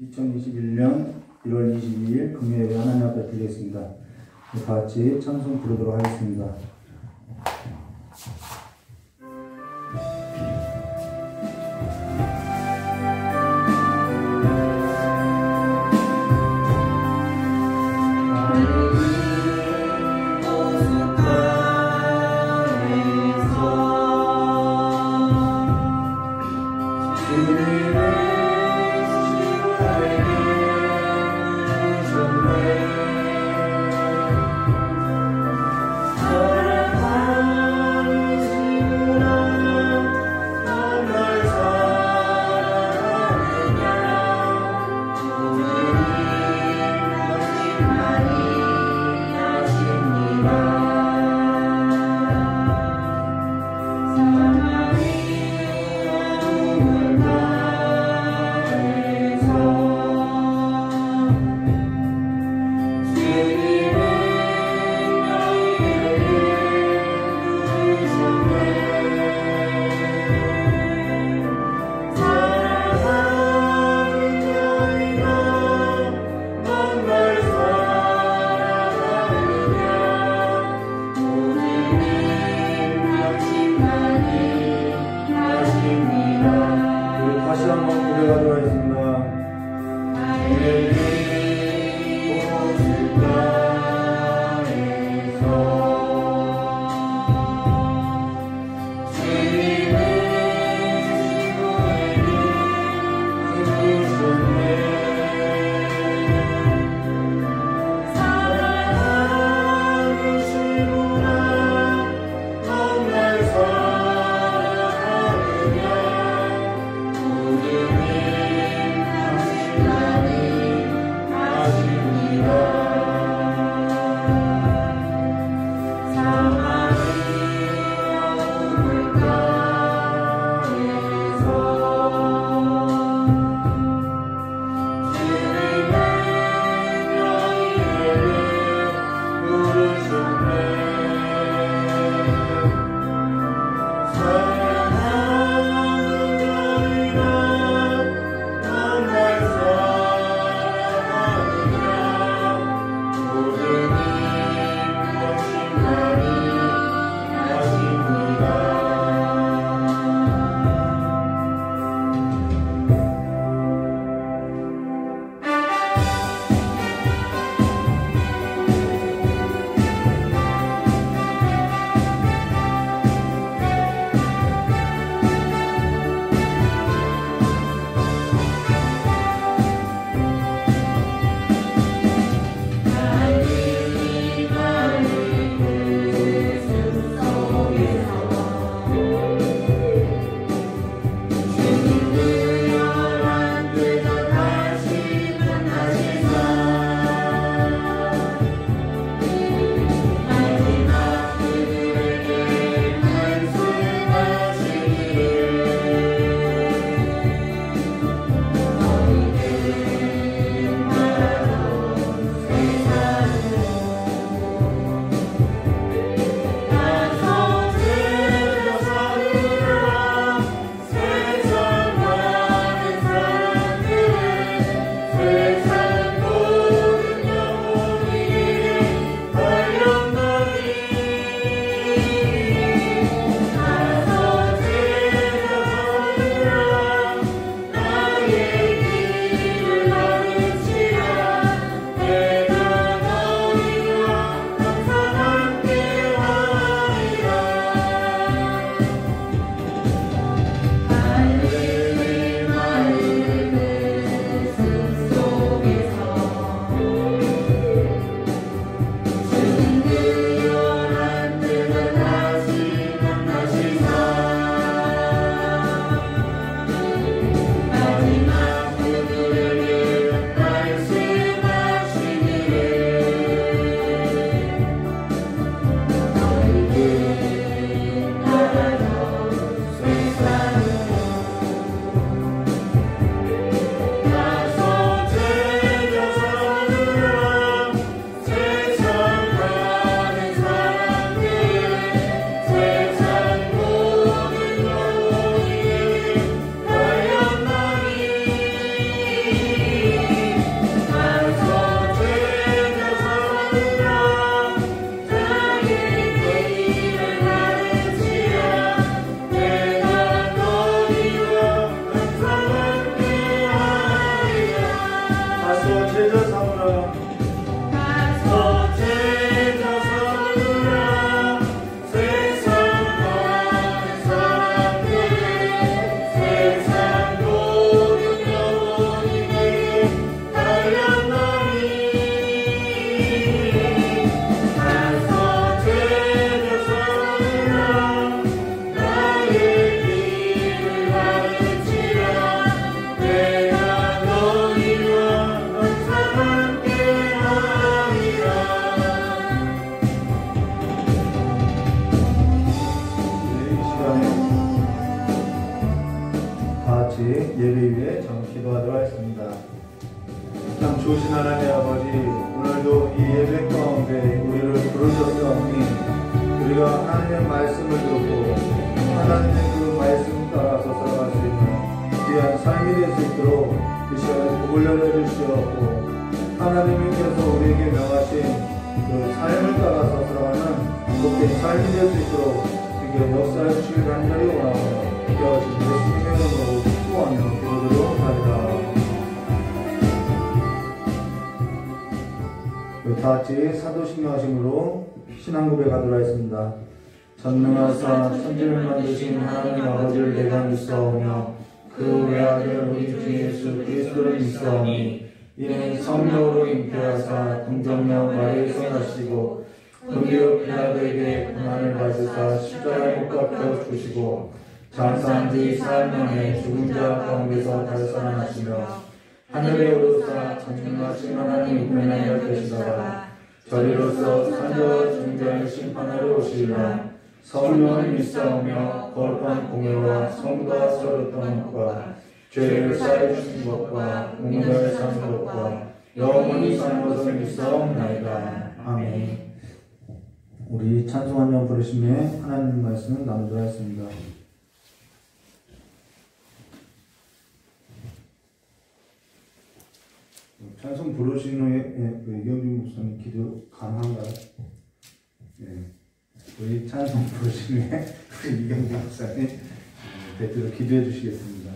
2021년 1월 22일 금요일에 하나님 앞에 드리겠습니다. 다 같이 찬송 부르도록 하겠습니다. 사랑 참 좋으신 하나님 아버지, 오늘도 이 예배 가운데 우리를 부르셨사오니 우리가 하나님의 말씀을 듣고 하나님의 그 말씀 따라서 살아갈 수 있는 귀한 삶이 될 수 있도록 이 시간에 복을 내려주시옵고, 하나님께서 우리에게 명하신 그 삶을 따라서 살아가는 복된 삶이 될 수 있도록 이게 역사해 주시길 간절히 원하오며 기도하신 예수님의 이름으로 축복하며 기도드리옵나이다. 다 같이 사도신경 하심으로 신앙 고백하도록 하겠습니다. 전능하사 천지를 만드신 하나님 아버지를 내가 믿사오며 그 외아들 우리 주 예수 그리스도를 믿사오니 이는 성령으로 잉태하사 동정녀 마리에서 나시고 본디오 빌라도에게 고난을 받으사 십자가에 못 박혀 죽으시고 장사한 지 사흘 만에 죽은 자 가운데서 다시 살아나시며 하늘에 오르사 전능하신 하나님 우편에 계시다가 저리로서 산자와 죽은 자를 심판하러 오시리라. 성령을 믿사오며 거룩한 공예와 성도와 서렸던 것과 죄를 사해 주신 것과 공의를 사는 것과 영원히 사는 것을 믿사옵나이다. 아멘. 우리 찬송 한 번 부르시며 하나님 말씀을 나누도록 하겠습니다. 찬송 부르신 후에 이경준 목사님 기도 가능한가요? 네. 우리 찬송 부르신 후에 이경준 목사님 대표로 기도해 주시겠습니다.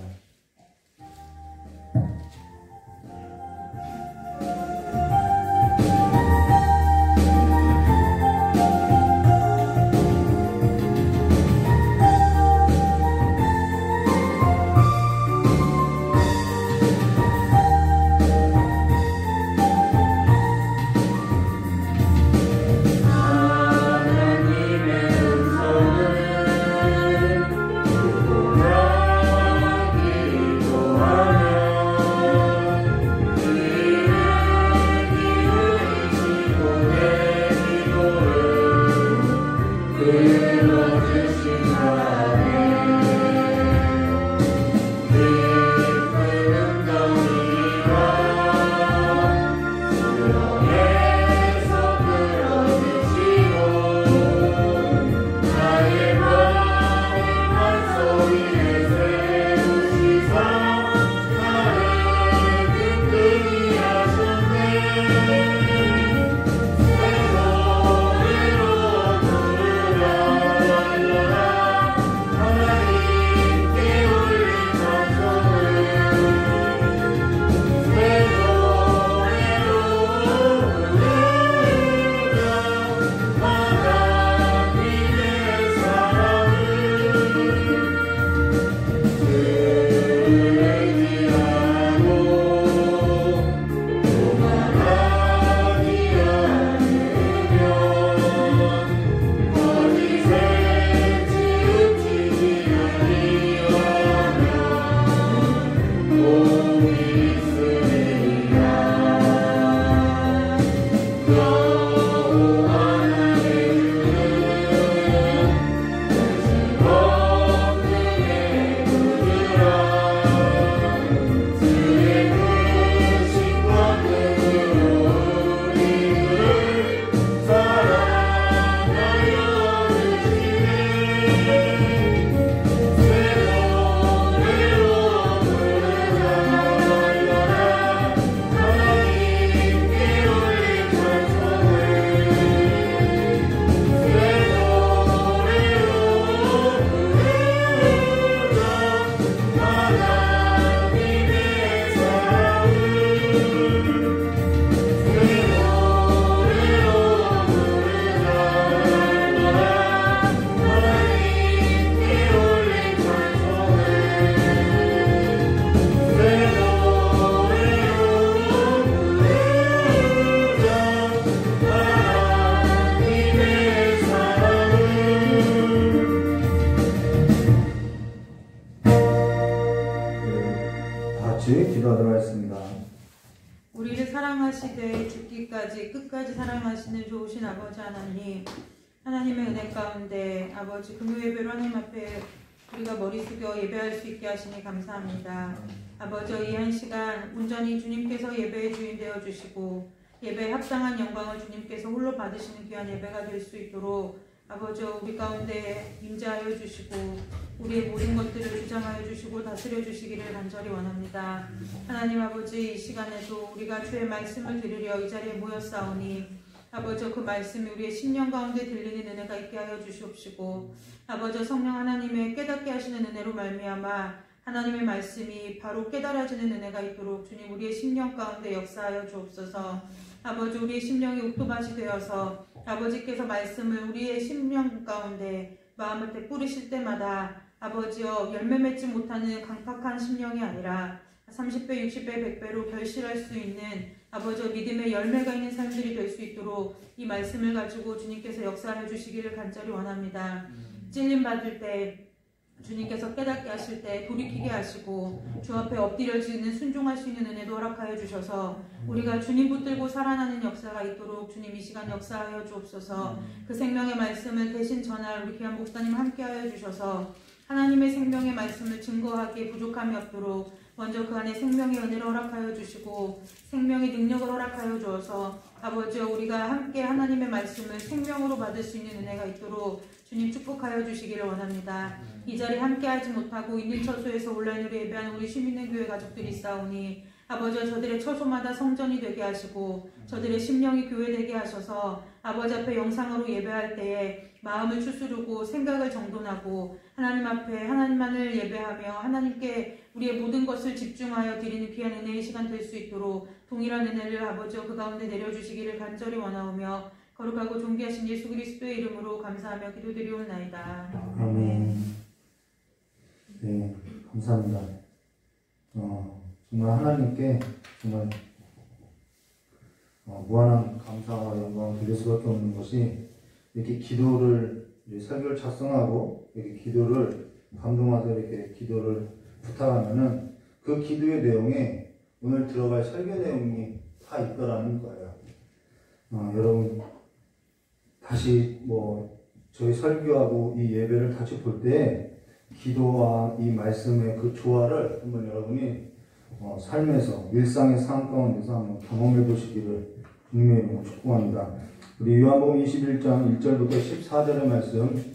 기도하도록 하겠습니다. 우리를 사랑하시되 죽기까지 끝까지 사랑하시는 좋으신 아버지 하나님, 하나님의 은혜 가운데 아버지 금요 예배로 하나님 앞에 우리가 머리 숙여 예배할 수 있게 하시니 감사합니다. 아버지 이 한 시간 온전히 주님께서 예배의 주인 되어 주시고 예배에 합당한 영광을 주님께서 홀로 받으시는 귀한 예배가 될 수 있도록 아버지 우리 가운데 임재하여 주시고 우리의 모든 것들을 주장하여 주시고 다스려 주시기를 간절히 원합니다. 하나님 아버지 이 시간에도 우리가 주의 말씀을 들으려 이 자리에 모였사오니 아버지 그 말씀이 우리의 심령 가운데 들리는 은혜가 있게 하여 주시옵시고 아버지 성령 하나님의 깨닫게 하시는 은혜로 말미암아 하나님의 말씀이 바로 깨달아지는 은혜가 있도록 주님 우리의 심령 가운데 역사하여 주옵소서. 아버지 우리의 심령이 옥토밭이 되어서 아버지께서 말씀을 우리의 심령 가운데 마음을 때 뿌리실 때마다 아버지여 열매 맺지 못하는 강팍한 심령이 아니라 30배, 60배, 100배로 결실할 수 있는 아버지 믿음의 열매가 있는 삶들이 될 수 있도록 이 말씀을 가지고 주님께서 역사하여 주시기를 간절히 원합니다. 찔림 받을 때 주님께서 깨닫게 하실 때 돌이키게 하시고 주 앞에 엎드려지는 순종할 수 있는 은혜도 허락하여 주셔서 우리가 주님 붙들고 살아나는 역사가 있도록 주님 이 시간 역사하여 주옵소서. 그 생명의 말씀을 대신 전할 우리 귀한 목사님 함께하여 주셔서 하나님의 생명의 말씀을 증거하기에 부족함이 없도록 먼저 그 안에 생명의 은혜를 허락하여 주시고 생명의 능력을 허락하여 주어서 아버지여 우리가 함께 하나님의 말씀을 생명으로 받을 수 있는 은혜가 있도록 주님 축복하여 주시기를 원합니다. 이 자리에 함께하지 못하고 있는 처소에서 온라인으로 예배하는 우리 시민의 교회 가족들이 있사오니 아버지여 저들의 처소마다 성전이 되게 하시고 저들의 심령이 교회되게 하셔서 아버지 앞에 영상으로 예배할 때에 마음을 추스르고 생각을 정돈하고 하나님 앞에 하나님만을 예배하며 하나님께 우리의 모든 것을 집중하여 드리는 귀한 은혜의 시간 될 수 있도록 동일한 은혜를 아버지여 그 가운데 내려주시기를 간절히 원하오며 거룩하고 존귀하신 예수 그리스도의 이름으로 감사하며 기도드리옵나이다. 아멘. 네, 감사합니다. 정말 하나님께 정말 무한한 감사와 영광을 드릴 수밖에 없는 것이 이렇게 기도를 설교를 작성하고 이렇게 기도를 감동하서 이렇게 기도를 부탁하면은 그 기도의 내용에 오늘 들어갈 설교 내용이 다 있더라는 거예요. 여러분 다시 저희 설교하고 이 예배를 다시 볼 때 기도와 이 말씀의 그 조화를 한번 여러분이 삶에서 일상의 삶 가운데서 한번 경험해 보시기를 주님의 이름으로 축복합니다. 우리 요한복음 21장 1절부터 14절의 말씀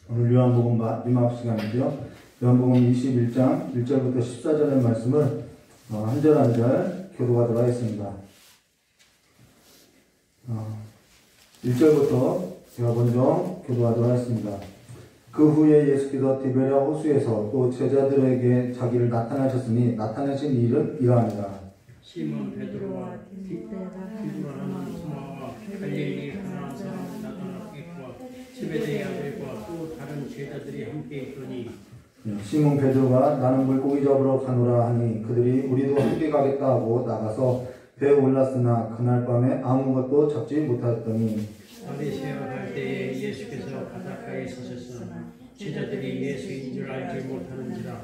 오늘 요한복음 마지막 시간이죠. 요한복음 21장 1절부터 14절의 말씀을 한 절 한 절 교도하도록 하겠습니다. 1절부터 제가 먼저 교도하도록 하겠습니다. 그 후에 예수께서 디베랴 호수에서 또 제자들에게 자기를 나타나셨으니 나타내신 일은 이러하니라. 시몬 베드로와 디두라는 토마와 갈릴리 가나안 사람 나다나엘과 제베데의 아들과 또 다른 제자들이 함께 있더니 시몬 베드로가 나는 물고기 잡으러 가노라 하니 그들이 우리도 함께 가겠다 하고 나가서 배에 올랐으나 그날 밤에 아무것도 잡지 못하였더니 바리새어 갈 때에 예수께서 바닷가에 서셨으나 제자들이 예수인 줄 알지 못하는지라.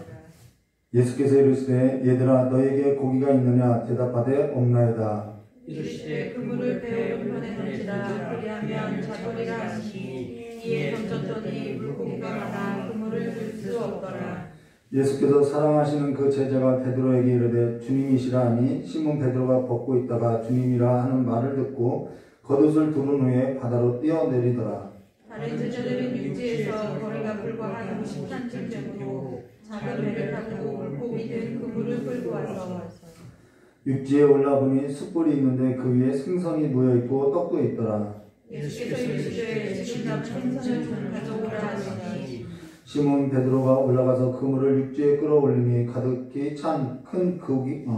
예수께서 이르시되 얘들아 너에게 고기가 있느냐 대답하되 없나이다. 이르시되 그물을 배에 오른편에 던지라 그리하면 잡으리라 하시니 이에 던졌더니 물고기가 많아 그물을 들 수 없더라. 예수께서 사랑하시는 그 제자가 베드로에게 이르되 주님이시라 하니 시몬 베드로가 벗고 있다가 주님이라 하는 말을 듣고 겉옷을 두른 후에 바다로 뛰어내리더라. 다른 제자들은 육지에서 거리가 불과 한 50산쯤 되므로 작은 배를 타고 물고기 든 그물을 끌고 와서 육지에 올라보니 숯불이 있는데 그 위에 생선이 놓여있고 떡도 있더라. 예수께서 이르시되 지금 잡은 생선을 좀 가져오라 하시니 시몬 베드로가 올라가서 그물을 육지에 끌어올리니 가득히 찬 큰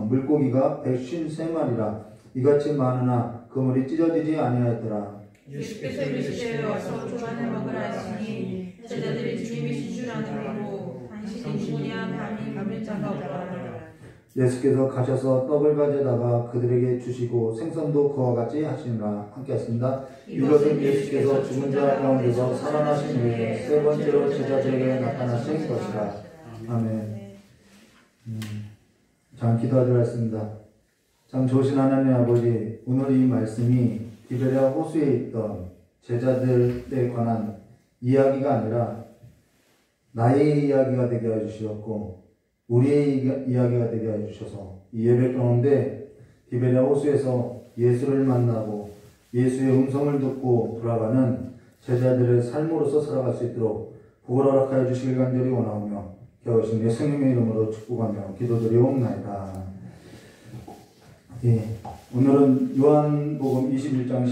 물고기가 153마리라. 이같이 많으나 그물이 찢어지지 아니하였더라. 예수께서 이르시되 와서 조반을 먹으라 하시니 제자들이 주님이신 줄 아므로 당신이 누구냐 감히 묻는 자가 없더라. 예수께서 가셔서 떡을 가져다가 그들에게 주시고 생선도 그와 같이 하시니라. 함께 했습니다. 이것은 예수께서 죽은 자 가운데서 살아나신 후에 세 번째로 제자들에게 나타나신 것이라. 아멘. 자, 기도하도록 하겠습니다. 참 좋으신 하나님 아버지, 오늘 이 말씀이 디베랴 호수에 있던 제자들에 관한 이야기가 아니라 나의 이야기가 되게 해주시었고 우리의 이야기가 되게 해주셔서 이 예배 가운데 디베랴 호수에서 예수를 만나고 예수의 음성을 듣고 돌아가는 제자들의 삶으로서 살아갈 수 있도록 복을 허락하여 주시길 간절히 원하오며 겨우신 예수님의 이름으로 축복하며 기도드리옵나이다. 예, 오늘은 요한복음 21장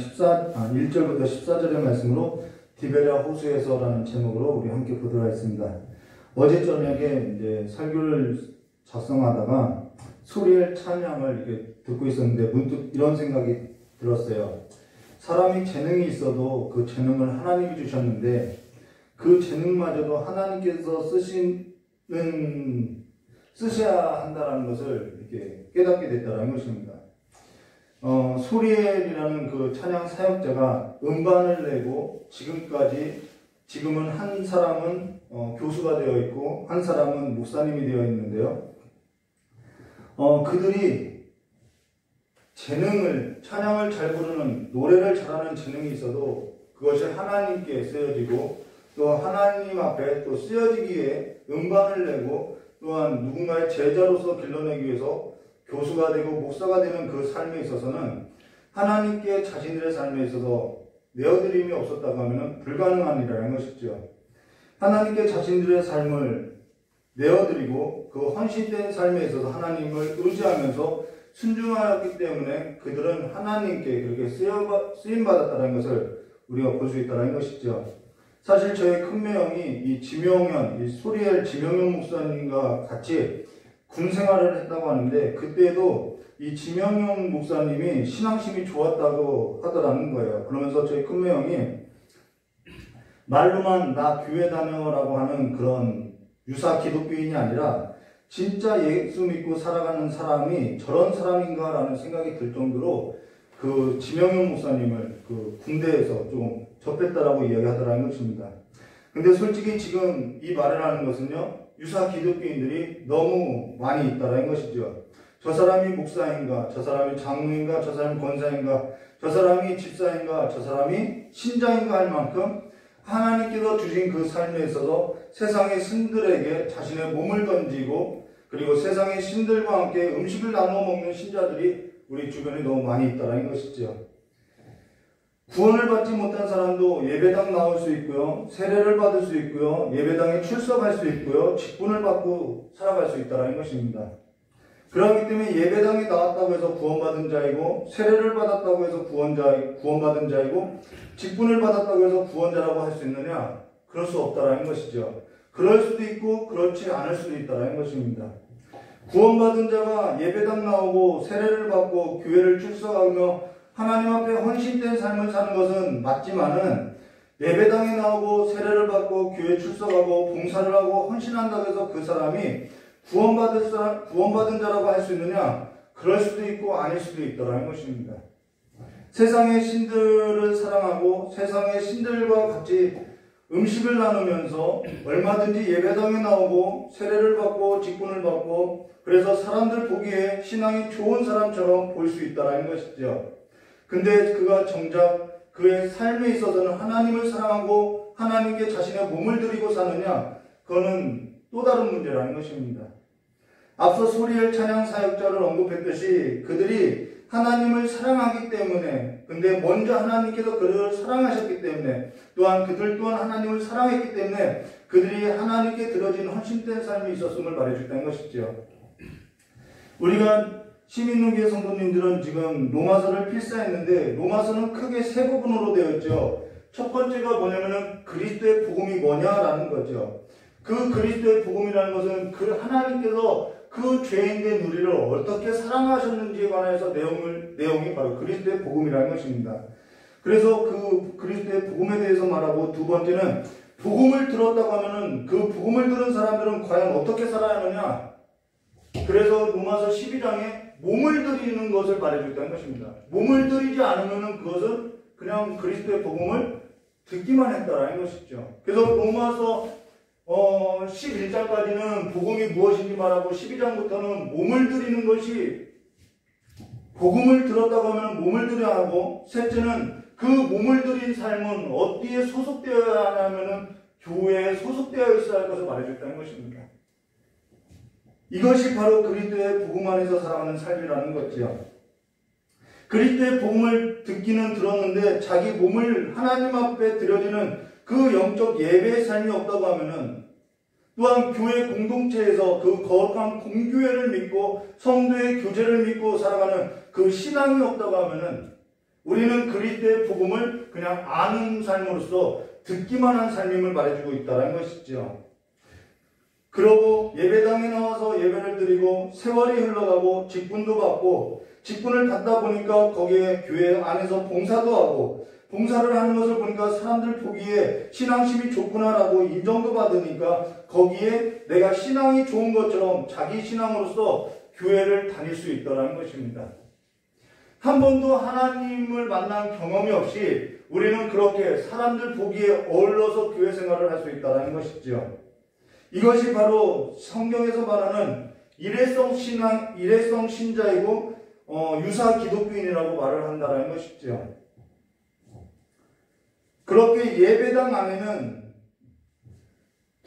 1절부터 14절의 말씀으로 디베랴 호수에서라는 제목으로 우리 함께 보도록 하겠습니다. 어제 저녁에 이제 설교를 작성하다가 소리엘 찬양을 이렇게 듣고 있었는데 문득 이런 생각이 들었어요. 사람이 재능이 있어도 그 재능을 하나님이 주셨는데 그 재능마저도 하나님께서 쓰셔야 한다는 것을 이렇게 깨닫게 됐다는 것입니다. 소리엘이라는 그 찬양 사역자가 음반을 내고 지금은 한 사람은 교수가 되어 있고 한 사람은 목사님이 되어 있는데요. 그들이 찬양을 잘 부르는, 노래를 잘하는 재능이 있어도 그것이 하나님께 쓰여지고 또 하나님 앞에 또 쓰여지기에 음반을 내고 또한 누군가의 제자로서 길러내기 위해서 교수가 되고 목사가 되는 그 삶에 있어서는 하나님께 자신들의 삶에 있어서 내어드림이 없었다고 하면 불가능한 일이라는 것이죠. 하나님께 자신들의 삶을 내어드리고 그 헌신된 삶에 있어서 하나님을 의지하면서 순종하였기 때문에 그들은 하나님께 그렇게 쓰임받았다는 것을 우리가 볼 수 있다는 것이죠. 사실 저의 큰매형이 이 소리엘 지명현 목사님과 같이 군 생활을 했다고 하는데 그때도 이 지명현 목사님이 신앙심이 좋았다고 하더라는 거예요. 그러면서 저희 큰매형이 말로만 나 교회 다녀라고 하는 그런 유사 기독교인이 아니라 진짜 예수 믿고 살아가는 사람이 저런 사람인가라는 생각이 들 정도로 그 지명현 목사님을 그 군대에서 조금 접했다라고 이야기하더라는 것입니다. 근데 솔직히 지금 이 말을 하는 것은요, 유사 기독교인들이 너무 많이 있다라는 것이죠. 저 사람이 목사인가, 저 사람이 장로인가, 저 사람이 권사인가, 저 사람이 집사인가, 저 사람이 신자인가 할 만큼 하나님께서 주신 그 삶에 있어서 세상의 신들에게 자신의 몸을 던지고 그리고 세상의 신들과 함께 음식을 나누어 먹는 신자들이 우리 주변에 너무 많이 있다는 것이죠. 구원을 받지 못한 사람도 예배당 나올 수 있고요, 세례를 받을 수 있고요, 예배당에 출석할 수 있고요, 직분을 받고 살아갈 수 있다는 것입니다. 그렇기 때문에 예배당에 나왔다고 해서 구원받은 자이고 세례를 받았다고 해서 구원받은 자이고 직분을 받았다고 해서 구원자라고 할 수 있느냐? 그럴 수 없다는 것이죠. 그럴 수도 있고 그렇지 않을 수도 있다는 것입니다. 구원받은 자가 예배당 나오고 세례를 받고 교회를 출석하며 하나님 앞에 헌신된 삶을 사는 것은 맞지만은 예배당에 나오고 세례를 받고 교회 출석하고 봉사를 하고 헌신한다고 해서 그 사람이 구원받은 자라고 할 수 있느냐? 그럴 수도 있고 아닐 수도 있다는 것입니다. 세상의 신들을 사랑하고 세상의 신들과 같이 음식을 나누면서 얼마든지 예배당에 나오고 세례를 받고 직분을 받고 그래서 사람들 보기에 신앙이 좋은 사람처럼 보일 수 있다는 것이죠. 근데 그가 정작 그의 삶에 있어서는 하나님을 사랑하고 하나님께 자신의 몸을 드리고 사느냐? 그거는 또 다른 문제라는 것입니다. 앞서 소리엘 찬양 사역자를 언급했듯이 그들이 하나님을 사랑하기 때문에, 근데 먼저 하나님께서 그들을 사랑하셨기 때문에, 또한 그들 또한 하나님을 사랑했기 때문에 그들이 하나님께 드려진 헌신된 삶이 있었음을 말해줬다는 것이죠. 우리가 시민노기의 성도님들은 지금 로마서를 필사했는데 로마서는 크게 세 부분으로 되어 있죠. 첫 번째가 뭐냐면은 그리스도의 복음이 뭐냐라는 거죠. 그 그리스도의 복음이라는 것은 그 하나님께서 그 죄인된 우리를 어떻게 사랑하셨는지에 관해서 내용이 바로 그리스도의 복음이라는 것입니다. 그래서 그 그리스도의 복음에 대해서 말하고 두 번째는 복음을 들었다고 하면은 그 복음을 들은 사람들은 과연 어떻게 살아야 하느냐. 그래서 로마서 12장에 몸을 드리는 것을 말해줬다는 것입니다. 몸을 드리지 않으면은 그것은 그냥 그리스도의 복음을 듣기만 했다라는 것이죠. 그래서 로마서 11장까지는 복음이 무엇인지 말하고 12장부터는 몸을 드리는 것이 복음을 들었다고 하면 몸을 드려야 하고 셋째는 그 몸을 드린 삶은 어디에 소속되어야 하냐면은 교회에 소속되어 있어야 할 것을 말해줬다는 것입니다. 이것이 바로 그리스도의 복음 안에서 살아가는 삶이라는 거죠. 그리스도의 복음을 듣기는 들었는데 자기 몸을 하나님 앞에 드려지는 그 영적 예배의 삶이 없다고 하면은, 또한 교회 공동체에서 그 거룩한 공교회를 믿고 성도의 교제를 믿고 살아가는 그 신앙이 없다고 하면은, 우리는 그리스도의 복음을 그냥 아는 삶으로서 듣기만 한 삶임을 말해주고 있다는 것이죠. 그러고 예배당에 나와서 예배를 드리고 세월이 흘러가고 직분도 받고, 직분을 받다 보니까 거기에 교회 안에서 봉사도 하고, 봉사를 하는 것을 보니까 사람들 보기에 신앙심이 좋구나라고 인정도 받으니까 거기에 내가 신앙이 좋은 것처럼 자기 신앙으로서 교회를 다닐 수 있다는 것입니다. 한 번도 하나님을 만난 경험이 없이 우리는 그렇게 사람들 보기에 어울러서 교회 생활을 할 수 있다는 것이죠. 이것이 바로 성경에서 말하는 일회성 신자이고 유사 기독교인이라고 말을 한다는 것이죠. 그렇게 예배당 안에는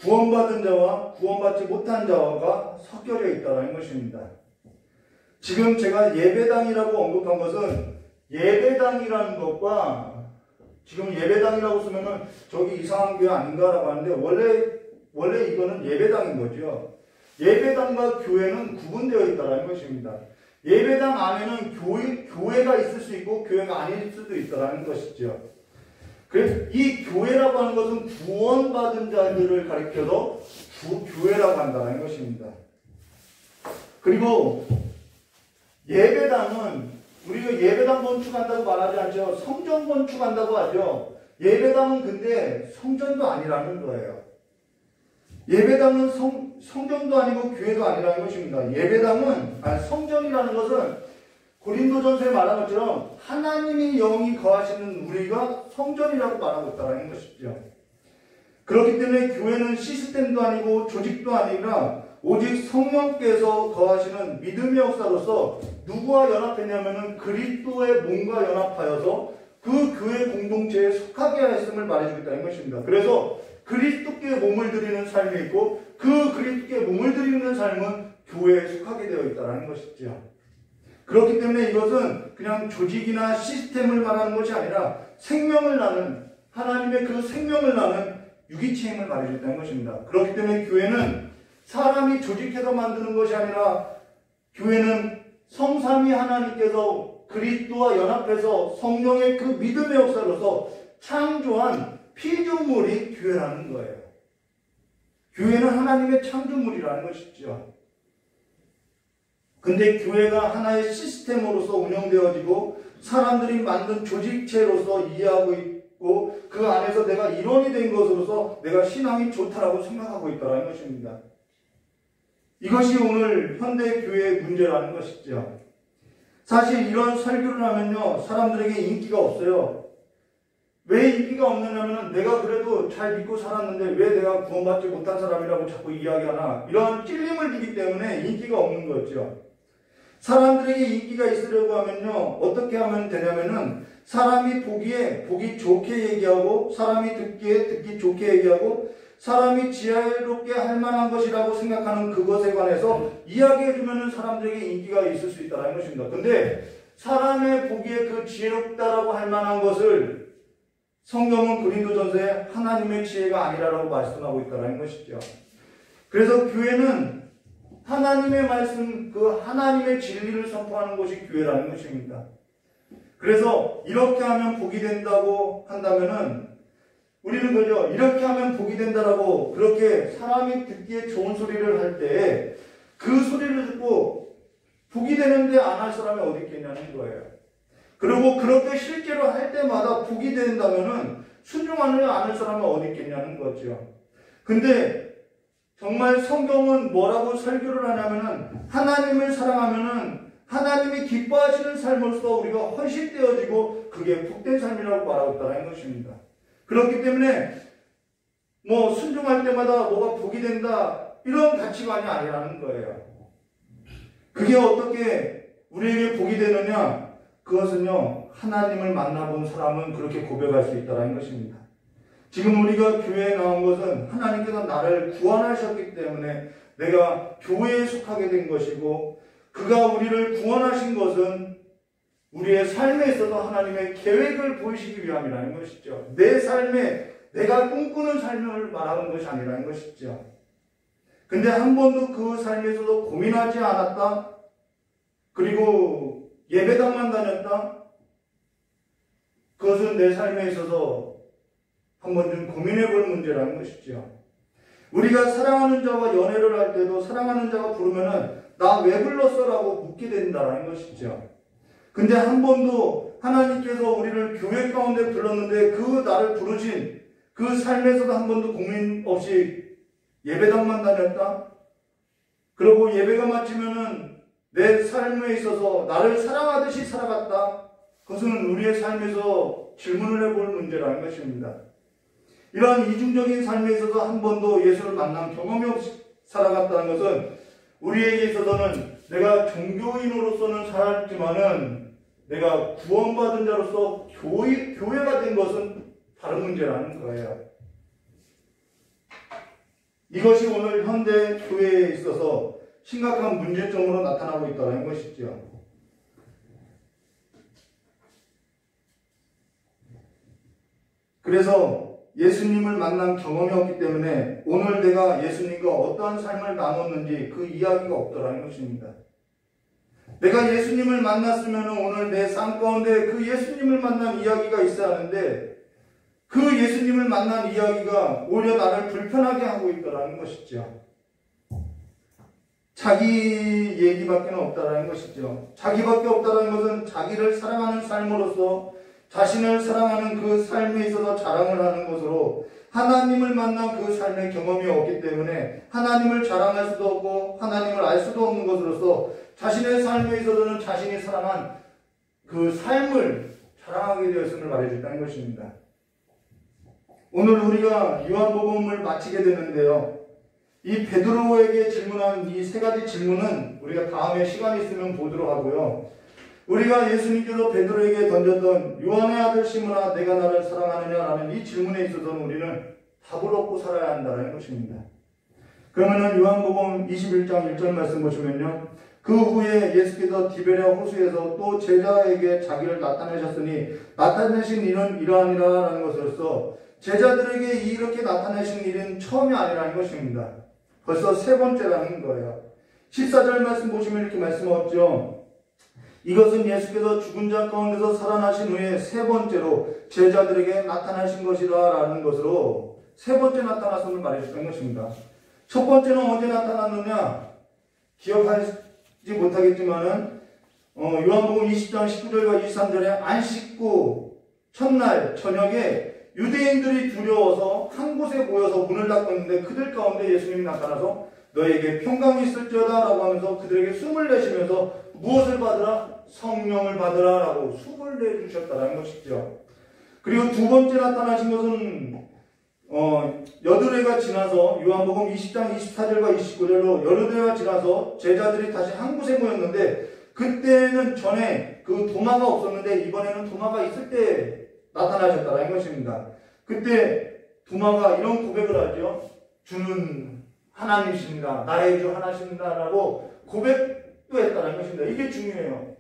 구원받은 자와 구원받지 못한 자가 섞여 있다는 것입니다. 지금 제가 예배당이라고 언급한 것은, 예배당이라는 것과, 지금 예배당이라고 쓰면은 저기 이상한 교회 아닌가라고 하는데, 원래 이거는 예배당인 거죠. 예배당과 교회는 구분되어 있다는 것입니다. 예배당 안에는 교회가 있을 수 있고 교회가 아닐 수도 있다는 것이죠. 그래서 이 교회라고 하는 것은 구원받은 자들을 가리켜서 교회라고 한다는 것입니다. 그리고 예배당은, 우리가 예배당 건축한다고 말하지 않죠. 성전 건축한다고 하죠. 예배당은 근데 성전도 아니라는 거예요. 예배당은 성전도 아니고 교회도 아니라는 것입니다. 예배당은, 성전이라는 것은 고린도전서에 말한 것처럼 하나님이 영이 거하시는 우리가 성전이라고 말하고 있다는 것이죠. 그렇기 때문에 교회는 시스템도 아니고 조직도 아니라 오직 성령께서 거하시는 믿음의 역사로서 누구와 연합했냐면은 그리스도의 몸과 연합하여서 그 교회 공동체에 속하게 하였음을 말해주고 있다는 것입니다. 그래서 그리스도께 몸을 드리는 삶이 있고, 그 그리스도께 몸을 드리는 삶은 교회에 속하게 되어 있다는 것이죠. 그렇기 때문에 이것은 그냥 조직이나 시스템을 말하는 것이 아니라 생명을 나는, 하나님의 그 생명을 나는 유기체임을 말해주고 있다는 것입니다. 그렇기 때문에 교회는 사람이 조직해서 만드는 것이 아니라, 교회는 성삼위 하나님께서 그리스도와 연합해서 성령의 그 믿음의 역사로서 창조한 피조물이 교회라는 거예요. 교회는 하나님의 창조물이라는 것이죠. 근데 교회가 하나의 시스템으로서 운영되어지고 사람들이 만든 조직체로서 이해하고 있고, 그 안에서 내가 일원이 된 것으로서 내가 신앙이 좋다라고 생각하고 있다는 것입니다. 이것이 오늘 현대 교회의 문제라는 것이죠. 사실 이런 설교를 하면요, 사람들에게 인기가 없어요. 왜 인기가 없느냐면, 내가 그래도 잘 믿고 살았는데 왜 내가 구원받지 못한 사람이라고 자꾸 이야기하나, 이런 찔림을 주기 때문에 인기가 없는 거죠. 사람들에게 인기가 있으려고 하면요, 어떻게 하면 되냐면은, 사람이 보기에 보기 좋게 얘기하고, 사람이 듣기에 듣기 좋게 얘기하고, 사람이 지혜롭게 할 만한 것이라고 생각하는 그것에 관해서 이야기해주면은 사람들에게 인기가 있을 수 있다는 것입니다. 근데 사람의 보기에 그 지혜롭다라고 할 만한 것을 성경은 고린도전서에 하나님의 지혜가 아니라라고 말씀하고 있다는 것이죠. 그래서 교회는 하나님의 말씀, 그 하나님의 진리를 선포하는 것이 교회라는 것입니다. 그래서 이렇게 하면 복이 된다고 한다면은, 우리는 그죠, 이렇게 하면 복이 된다라고 그렇게 사람이 듣기에 좋은 소리를 할 때 그 소리를 듣고 복이 되는데 안 할 사람이 어디 있겠냐는 거예요. 그리고 그렇게 실제로 할 때마다 복이 된다면은 순종하느냐 안 할 사람이 어디 있겠냐는 거죠. 근데 정말 성경은 뭐라고 설교를 하냐면은, 하나님을 사랑하면은 하나님이 기뻐하시는 삶으로서 우리가 헌신되어지고 그게 복된 삶이라고 말하고 있다는 것입니다. 그렇기 때문에 뭐 순종할 때마다 뭐가 복이 된다, 이런 가치관이 아니라는 거예요. 그게 어떻게 우리에게 복이 되느냐? 그것은요, 하나님을 만나본 사람은 그렇게 고백할 수 있다는 것입니다. 지금 우리가 교회에 나온 것은 하나님께서 나를 구원하셨기 때문에 내가 교회에 속하게 된 것이고, 그가 우리를 구원하신 것은 우리의 삶에 있어서 하나님의 계획을 보이시기 위함이라는 것이죠. 내 삶에 내가 꿈꾸는 삶을 말하는 것이 아니라는 것이죠. 근데 한 번도 그 삶에 있어서 고민하지 않았다? 그리고 예배당만 다녔다? 그것은 내 삶에 있어서 한 번 좀 고민해 볼 문제라는 것이죠. 우리가 사랑하는 자와 연애를 할 때도 사랑하는 자가 부르면은 나 왜 불렀어? 라고 묻게 된다는 것이죠. 근데 한 번도 하나님께서 우리를 교회 가운데 불렀는데 그 나를 부르신 그 삶에서도 한 번도 고민 없이 예배당만 다녔다? 그리고 예배가 마치면은 내 삶에 있어서 나를 사랑하듯이 살아갔다? 그것은 우리의 삶에서 질문을 해볼 문제라는 것입니다. 이러한 이중적인 삶에 있어서 한 번도 예수를 만난 경험이 없이 살아갔다는 것은 우리에게 있어서는 내가 종교인으로서는 살았지만은 내가 구원받은 자로서 교회가 된 것은 다른 문제라는 거예요. 이것이 오늘 현대 교회에 있어서 심각한 문제점으로 나타나고 있다는 것이죠. 그래서 예수님을 만난 경험이 없기 때문에 오늘 내가 예수님과 어떠한 삶을 나눴는지 그 이야기가 없더라는 것입니다. 내가 예수님을 만났으면 오늘 내 삶 가운데 그 예수님을 만난 이야기가 있어야 하는데 그 예수님을 만난 이야기가 오히려 나를 불편하게 하고 있더라는 것이죠. 자기 얘기밖에 없다라는 것이죠. 자기밖에 없다라는 것은 자기를 사랑하는 삶으로서 자신을 사랑하는 그 삶에 있어서 자랑을 하는 것으로 하나님을 만난 그 삶의 경험이 없기 때문에 하나님을 자랑할 수도 없고 하나님을 알 수도 없는 것으로서 자신의 삶에 있어서는 자신이 사랑한 그 삶을 자랑하게 되었음을 말해줬다는 것입니다. 오늘 우리가 요한복음을 마치게 되는데요. 이 베드로에게 질문한 이 세 가지 질문은 우리가 다음에 시간이 있으면 보도록 하고요. 우리가 예수님께서 베드로에게 던졌던 요한의 아들 시몬아 내가 나를 사랑하느냐라는 이 질문에 있어서는 우리는 답을 얻고 살아야 한다는 것입니다. 그러면은 요한복음 21장 1절 말씀 보시면요. 그 후에 예수께서 디베랴 호수에서 또 제자에게 자기를 나타내셨으니 나타내신 일은 이러하니라라는 것으로서 제자들에게 이렇게 나타내신 일은 처음이 아니라는 것입니다. 벌써 세 번째라는 거예요. 14절 말씀 보시면 이렇게 말씀하셨죠. 이것은 예수께서 죽은 자 가운데서 살아나신 후에 세 번째로 제자들에게 나타나신 것이라 라는 것으로 세 번째 나타났음을 말해주는 것입니다. 첫 번째는 언제 나타났느냐? 기억하지 못하겠지만은 요한복음 20장 19절과 23절에 안식구 첫날 저녁에 유대인들이 두려워서 한 곳에 모여서 문을 닫고 있는데 그들 가운데 예수님이 나타나서 너에게 평강이 있을지어다 라고 하면서 그들에게 숨을 내쉬면서 무엇을 받으라? 성령을 받으라 라고 숨을 내주셨다는 것이죠. 그리고 두 번째 나타나신 것은 여드레가 지나서 요한복음 20장 24절과 29절로 여드레가 지나서 제자들이 다시 한 곳에 모였는데 그때는 전에 그 도마가 없었는데 이번에는 도마가 있을 때 나타나셨다는 것입니다. 그때 도마가 이런 고백을 하죠. 주는 하나님이십니다. 나의 주 하나십니다. 라고 고백도 했다는 것입니다. 이게 중요해요.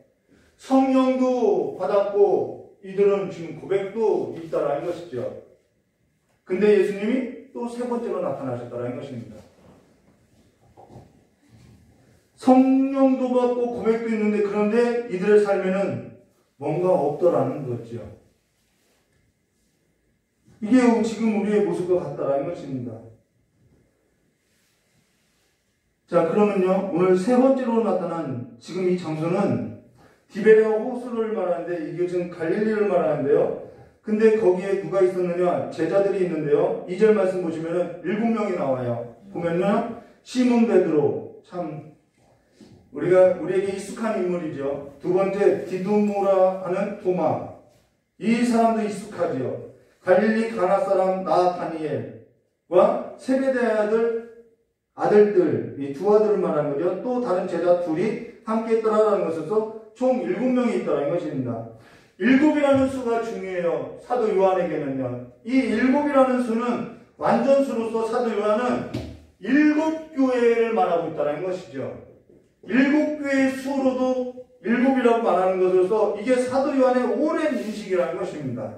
성령도 받았고 이들은 지금 고백도 있다는 것이죠. 근데 예수님이 또 세 번째로 나타나셨다는 것입니다. 성령도 받고 고백도 있는데 그런데 이들의 삶에는 뭔가 없더라는 거죠. 이게 지금 우리의 모습과 같다라는 것입니다. 자, 그러면요, 오늘 세 번째로 나타난 지금 이 장소는 디베랴 호수를 말하는데 이게 지금 갈릴리를 말하는데요. 근데 거기에 누가 있었느냐? 제자들이 있는데요. 2절 말씀 보시면은 7명이 나와요. 보면요, 시몬 베드로, 참 우리에게 익숙한 인물이죠. 두 번째 디두모라 하는 도마, 이 사람도 익숙하지요. 갈릴리 가나 사람 나다니엘과 세베대의 아들들, 이 두 아들을 말하는 거죠. 또 다른 제자 둘이 함께 있더라라는 것에서 총 7명이 있다는 것입니다. 일곱이라는 수가 중요해요. 사도 요한에게는요. 이 일곱이라는 수는 완전수로서 사도 요한은 일곱 교회를 말하고 있다는 것이죠. 일곱 교회의 수로도 일곱이라고 말하는 것으로서 이게 사도 요한의 오랜 인식이라는 것입니다.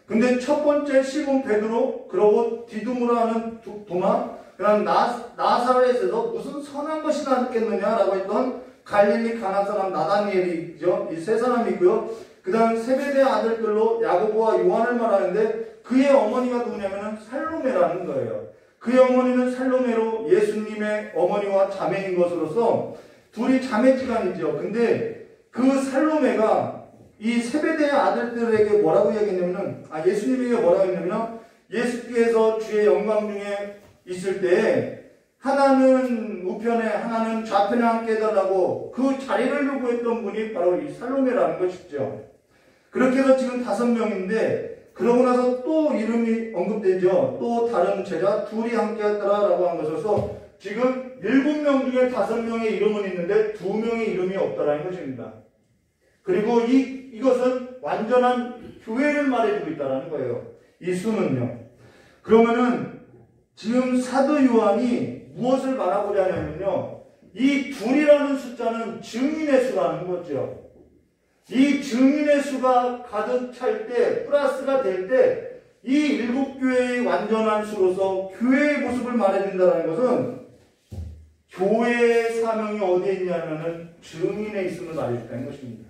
근데 첫 번째 시몬 베드로, 그러고 디두무라 하는 도마, 그다음 나사렛에서 무슨 선한 것이 나겠느냐라고 했던 갈릴리 가나 사람 나다니엘이죠. 이 세 사람이 있고요. 그 다음 세베대 아들들로 야고보와 요한을 말하는데 그의 어머니가 누구냐면 살로메라는 거예요. 그의 어머니는 살로메로 예수님의 어머니와 자매인 것으로서 둘이 자매지간이죠. 근데 그 살로메가 이 세베대의 아들들에게 뭐라고 얘기했냐면은, 예수님에게 뭐라고 했냐면, 예수께서 주의 영광 중에 있을 때 하나는 우편에 하나는 좌편에 함께 해달라고 그 자리를 요구했던 분이 바로 이 살로메라는 것이죠. 그렇게 해서 지금 5명인데, 그러고 나서 또 이름이 언급되죠. 또 다른 제자 둘이 함께 했더라라고 한 것으로서 지금 7명 중에 5명의 이름은 있는데 2명의 이름이 없다라는 것입니다. 그리고 이것은 완전한 교회를 말해주고 있다는 거예요. 이 수는요. 그러면은 지금 사도 요한이 무엇을 말하고자 하냐면요. 이 둘이라는 숫자는 증인의 수라는 거죠. 이 증인의 수가 가득 찰 때, 플러스가 될 때, 이 7교회의 완전한 수로서 교회의 모습을 말해준다는 것은 교회의 사명이 어디에 있냐면은 증인에 있음을 말해준다는 것입니다.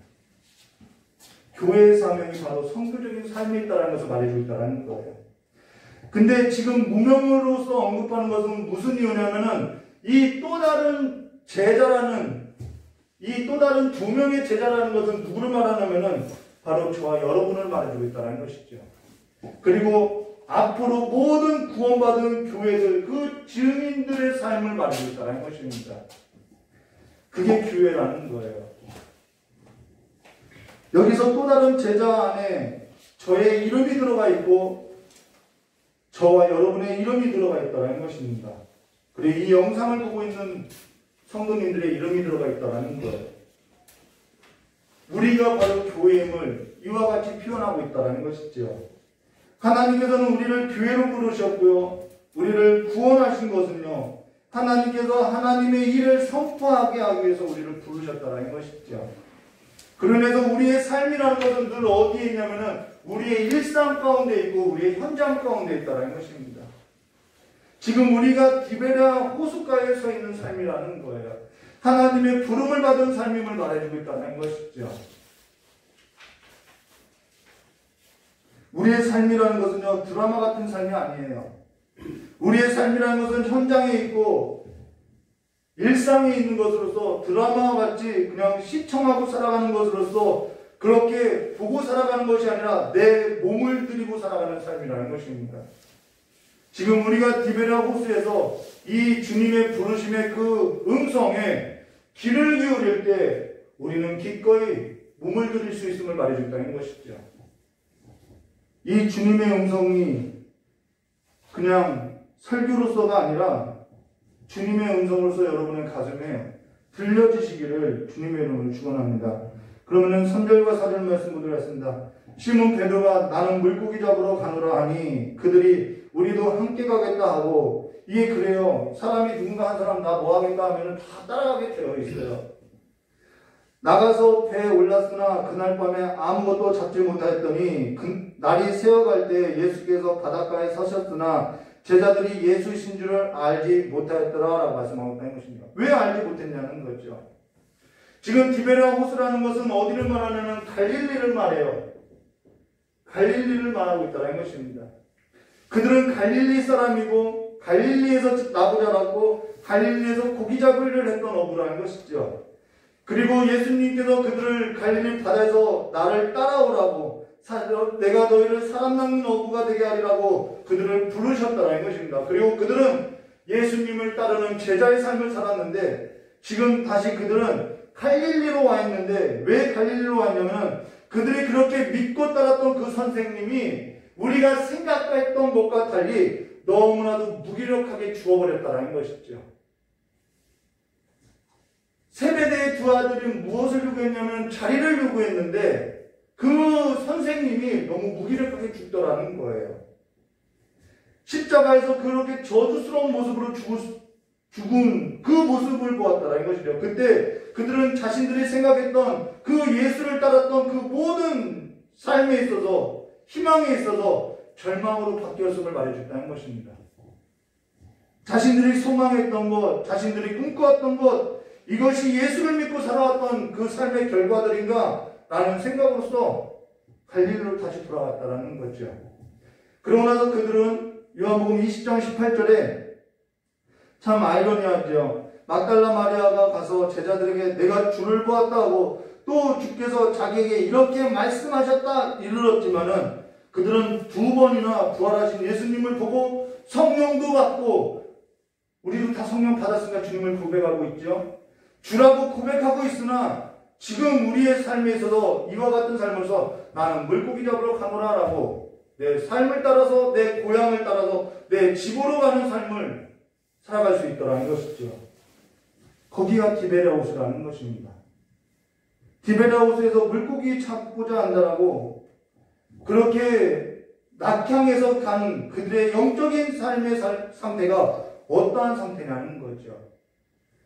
교회의 사명이 바로 선교적인 삶에 있다는 것을 말해주고 있다는 거예요. 근데 지금 무명으로서 언급하는 것은 무슨 이유냐면은 이 또 다른 제자라는 이 또 다른 2명의 제자라는 것은 누구를 말하냐면은 바로 저와 여러분을 말해주고 있다는 것이죠. 그리고 앞으로 모든 구원받은 교회들 그 증인들의 삶을 말해주고 있다는 것입니다. 그게 교회라는 거예요. 여기서 또 다른 제자 안에 저의 이름이 들어가 있고 저와 여러분의 이름이 들어가 있다는 것입니다. 그리고 이 영상을 보고 있는 성도님들의 이름이 들어가 있다는 거예요. 우리가 바로 교회임을 이와 같이 표현하고 있다는 것이죠. 하나님께서는 우리를 교회로 부르셨고요. 우리를 구원하신 것은요. 하나님께서 하나님의 일을 선포하게 하기 위해서 우리를 부르셨다는 것이죠. 그러면서 우리의 삶이라는 것은 늘 어디에 있냐면은 우리의 일상 가운데 있고 우리의 현장 가운데 있다는 것입니다. 지금 우리가 디베랴 호숫가에 서 있는 삶이라는 거예요. 하나님의 부름을 받은 삶임을 말해주고 있다는 것이죠. 우리의 삶이라는 것은요, 드라마 같은 삶이 아니에요. 우리의 삶이라는 것은 현장에 있고 일상에 있는 것으로서 드라마와 같이 그냥 시청하고 살아가는 것으로서 그렇게 보고 살아가는 것이 아니라 내 몸을 들이고 살아가는 삶이라는 것입니다. 지금 우리가 디베랴 호수에서 이 주님의 부르심의 그 음성에 귀를 기울일 때 우리는 기꺼이 몸을 들일 수 있음을 말해준다는 것이죠. 이 주님의 음성이 그냥 설교로서가 아니라 주님의 음성으로서 여러분의 가슴에 들려지시기를 주님의 이름으로 축원합니다. 그러면은 3절과 4절 말씀 보도록 하겠습니다. 시몬 베드로가 나는 물고기 잡으러 가노라 하니 그들이 우리도 함께 가겠다 하고, 이게 그래요. 사람이 누군가 한 사람 나 뭐 하겠다 하면은 다 따라가게 되어 있어요. 나가서 배에 올랐으나 그날 밤에 아무것도 잡지 못하였더니 날이 새어갈 때 예수께서 바닷가에 서셨으나 제자들이 예수이신 줄을 알지 못하였더라라고 말씀하고 있다는 것입니다. 왜 알지 못했냐는 거죠. 지금 디베랴 호수라는 것은 어디를 말하냐면 갈릴리를 말해요. 갈릴리를 말하고 있다는 것입니다. 그들은 갈릴리 사람이고 갈릴리에서 나고 자랐고 갈릴리에서 고기 잡기를 했던 어부라는 것이죠. 그리고 예수님께서 그들을 갈릴리 바다에서 나를 따라오라고, 내가 너희를 사람 낚는 어부가 되게 하리라고 그들을 부르셨다는 것입니다. 그리고 그들은 예수님을 따르는 제자의 삶을 살았는데 지금 다시 그들은 갈릴리로 와 있는데, 왜 갈릴리로 와 있냐면 그들이 그렇게 믿고 따랐던 그 선생님이 우리가 생각했던 것과 달리 너무나도 무기력하게 죽어버렸다는 것이죠. 세베대의 두 아들이 무엇을 요구했냐면 자리를 요구했는데 그 예수님이 너무 무기력하게 죽더라는 거예요. 십자가에서 그렇게 저주스러운 모습으로 죽은 그 모습을 보았다라는 것이죠. 그때 그들은 자신들이 생각했던 그 예수를 따랐던 그 모든 삶에 있어서, 희망에 있어서 절망으로 바뀌었음을 말해줬다는 것입니다. 자신들이 소망했던 것, 자신들이 꿈꿔왔던 것, 이것이 예수를 믿고 살아왔던 그 삶의 결과들인가 라는 생각으로서 갈릴리로 다시 돌아왔다는 거죠. 그러고 나서 그들은 요한복음 20장 18절에 참 아이러니하죠. 막달라 마리아가 가서 제자들에게 내가 주를 보았다 하고 또 주께서 자기에게 이렇게 말씀하셨다 이르렀지만은 그들은 2번이나 부활하신 예수님을 보고 성령도 받고, 우리도 다 성령 받았으니까 주님을 고백하고 있죠. 주라고 고백하고 있으나 지금 우리의 삶에 있어서 이와 같은 삶에서 나는 물고기 잡으러 가노라 라고 내 삶을 따라서, 내 고향을 따라서 내 집으로 가는 삶을 살아갈 수 있더라는 것이죠. 거기가 디베랴호스라는 것입니다. 디베랴호스에서 물고기 잡고자 한다라고 그렇게 낙향해서 간 그들의 영적인 삶의 상태가 어떠한 상태냐는 거죠.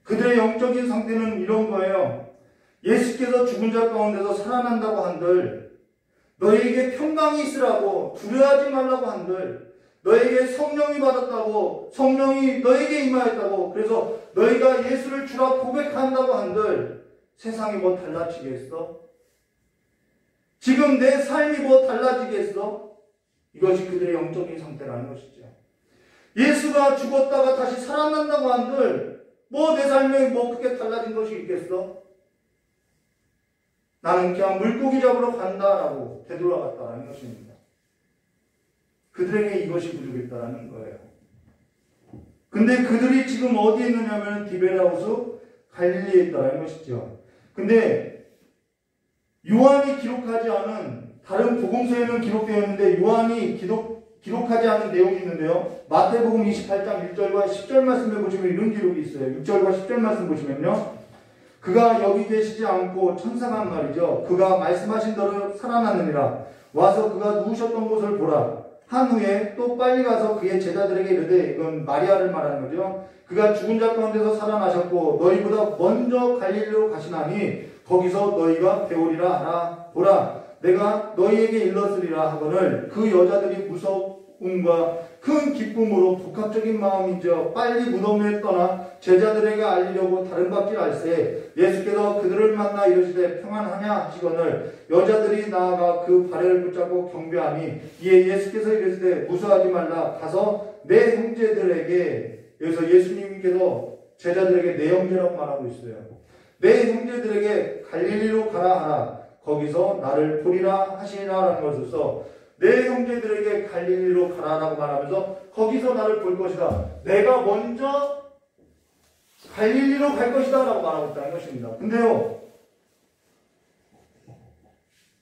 그들의 영적인 상태는 이런 거예요. 예수께서 죽은 자 가운데서 살아난다고 한들, 너희에게 평강이 있으라고, 두려워하지 말라고 한들, 너에게 성령이 받았다고, 성령이 너에게 임하였다고, 그래서 너희가 예수를 주라 고백한다고 한들 세상이 뭐 달라지겠어? 지금 내 삶이 뭐 달라지겠어? 이것이 그들의 영적인 상태라는 것이죠. 예수가 죽었다가 다시 살아난다고 한들 뭐 내 삶에 뭐 크게 달라진 것이 있겠어? 나는 그냥 물고기 잡으러 간다라고 되돌아갔다는 것입니다. 그들에게 이것이 부족했다는 거예요. 근데 그들이 지금 어디에 있느냐면 디베랴호스 갈릴리에 있다는 것이죠. 근데 요한이 기록하지 않은, 다른 복음서에는 기록되어 있는데 요한이 기록하지 않은 내용이 있는데요. 마태복음 28장 1절과 10절 말씀에 보시면 이런 기록이 있어요. 6절과 10절 말씀 보시면요. 그가 여기 계시지 않고 천사가 한 말이죠. 그가 말씀하신 대로 살아났느니라. 와서 그가 누우셨던 곳을 보라. 한 후에 또 빨리 가서 그의 제자들에게 이르되, 이건 마리아를 말하는 거죠. 그가 죽은 자 가운데서 살아나셨고 너희보다 먼저 갈릴리로 가시나니 거기서 너희가 배우리라 하라. 보라, 내가 너희에게 일렀으리라 하거늘 그 여자들이 무서움과 큰 기쁨으로 복합적인 마음이죠. 빨리 무덤에 떠나 제자들에게 알리려고 다른 밖을 알세. 예수께서 그들을 만나 이르시되 평안하냐 하시거늘 여자들이 나아가 그 발을 붙잡고 경배하니 이에 예수께서 이르시되 무서워하지 말라. 가서 내 형제들에게, 여기서 예수님께서 제자들에게 내 형제라고 말하고 있어요. 내 형제들에게 갈릴리로 가라 하라. 거기서 나를 보리라 하시리라라는 것으로서 내 형제들에게 갈릴리로 가라라고 말하면서 거기서 나를 볼 것이다. 내가 먼저 갈릴리로 갈 것이다 라고 말하고 있다는 것입니다. 근데요,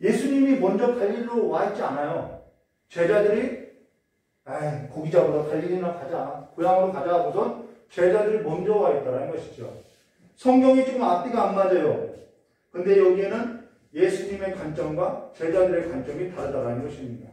예수님이 먼저 갈릴리로 와 있지 않아요. 제자들이 고기 잡으러 갈릴리나 가자, 고향으로 가자 하고선 제자들이 먼저 와 있다는 것이죠. 성경이 지금 앞뒤가 안 맞아요. 근데 여기에는 예수님의 관점과 제자들의 관점이 다르다는 것입니다.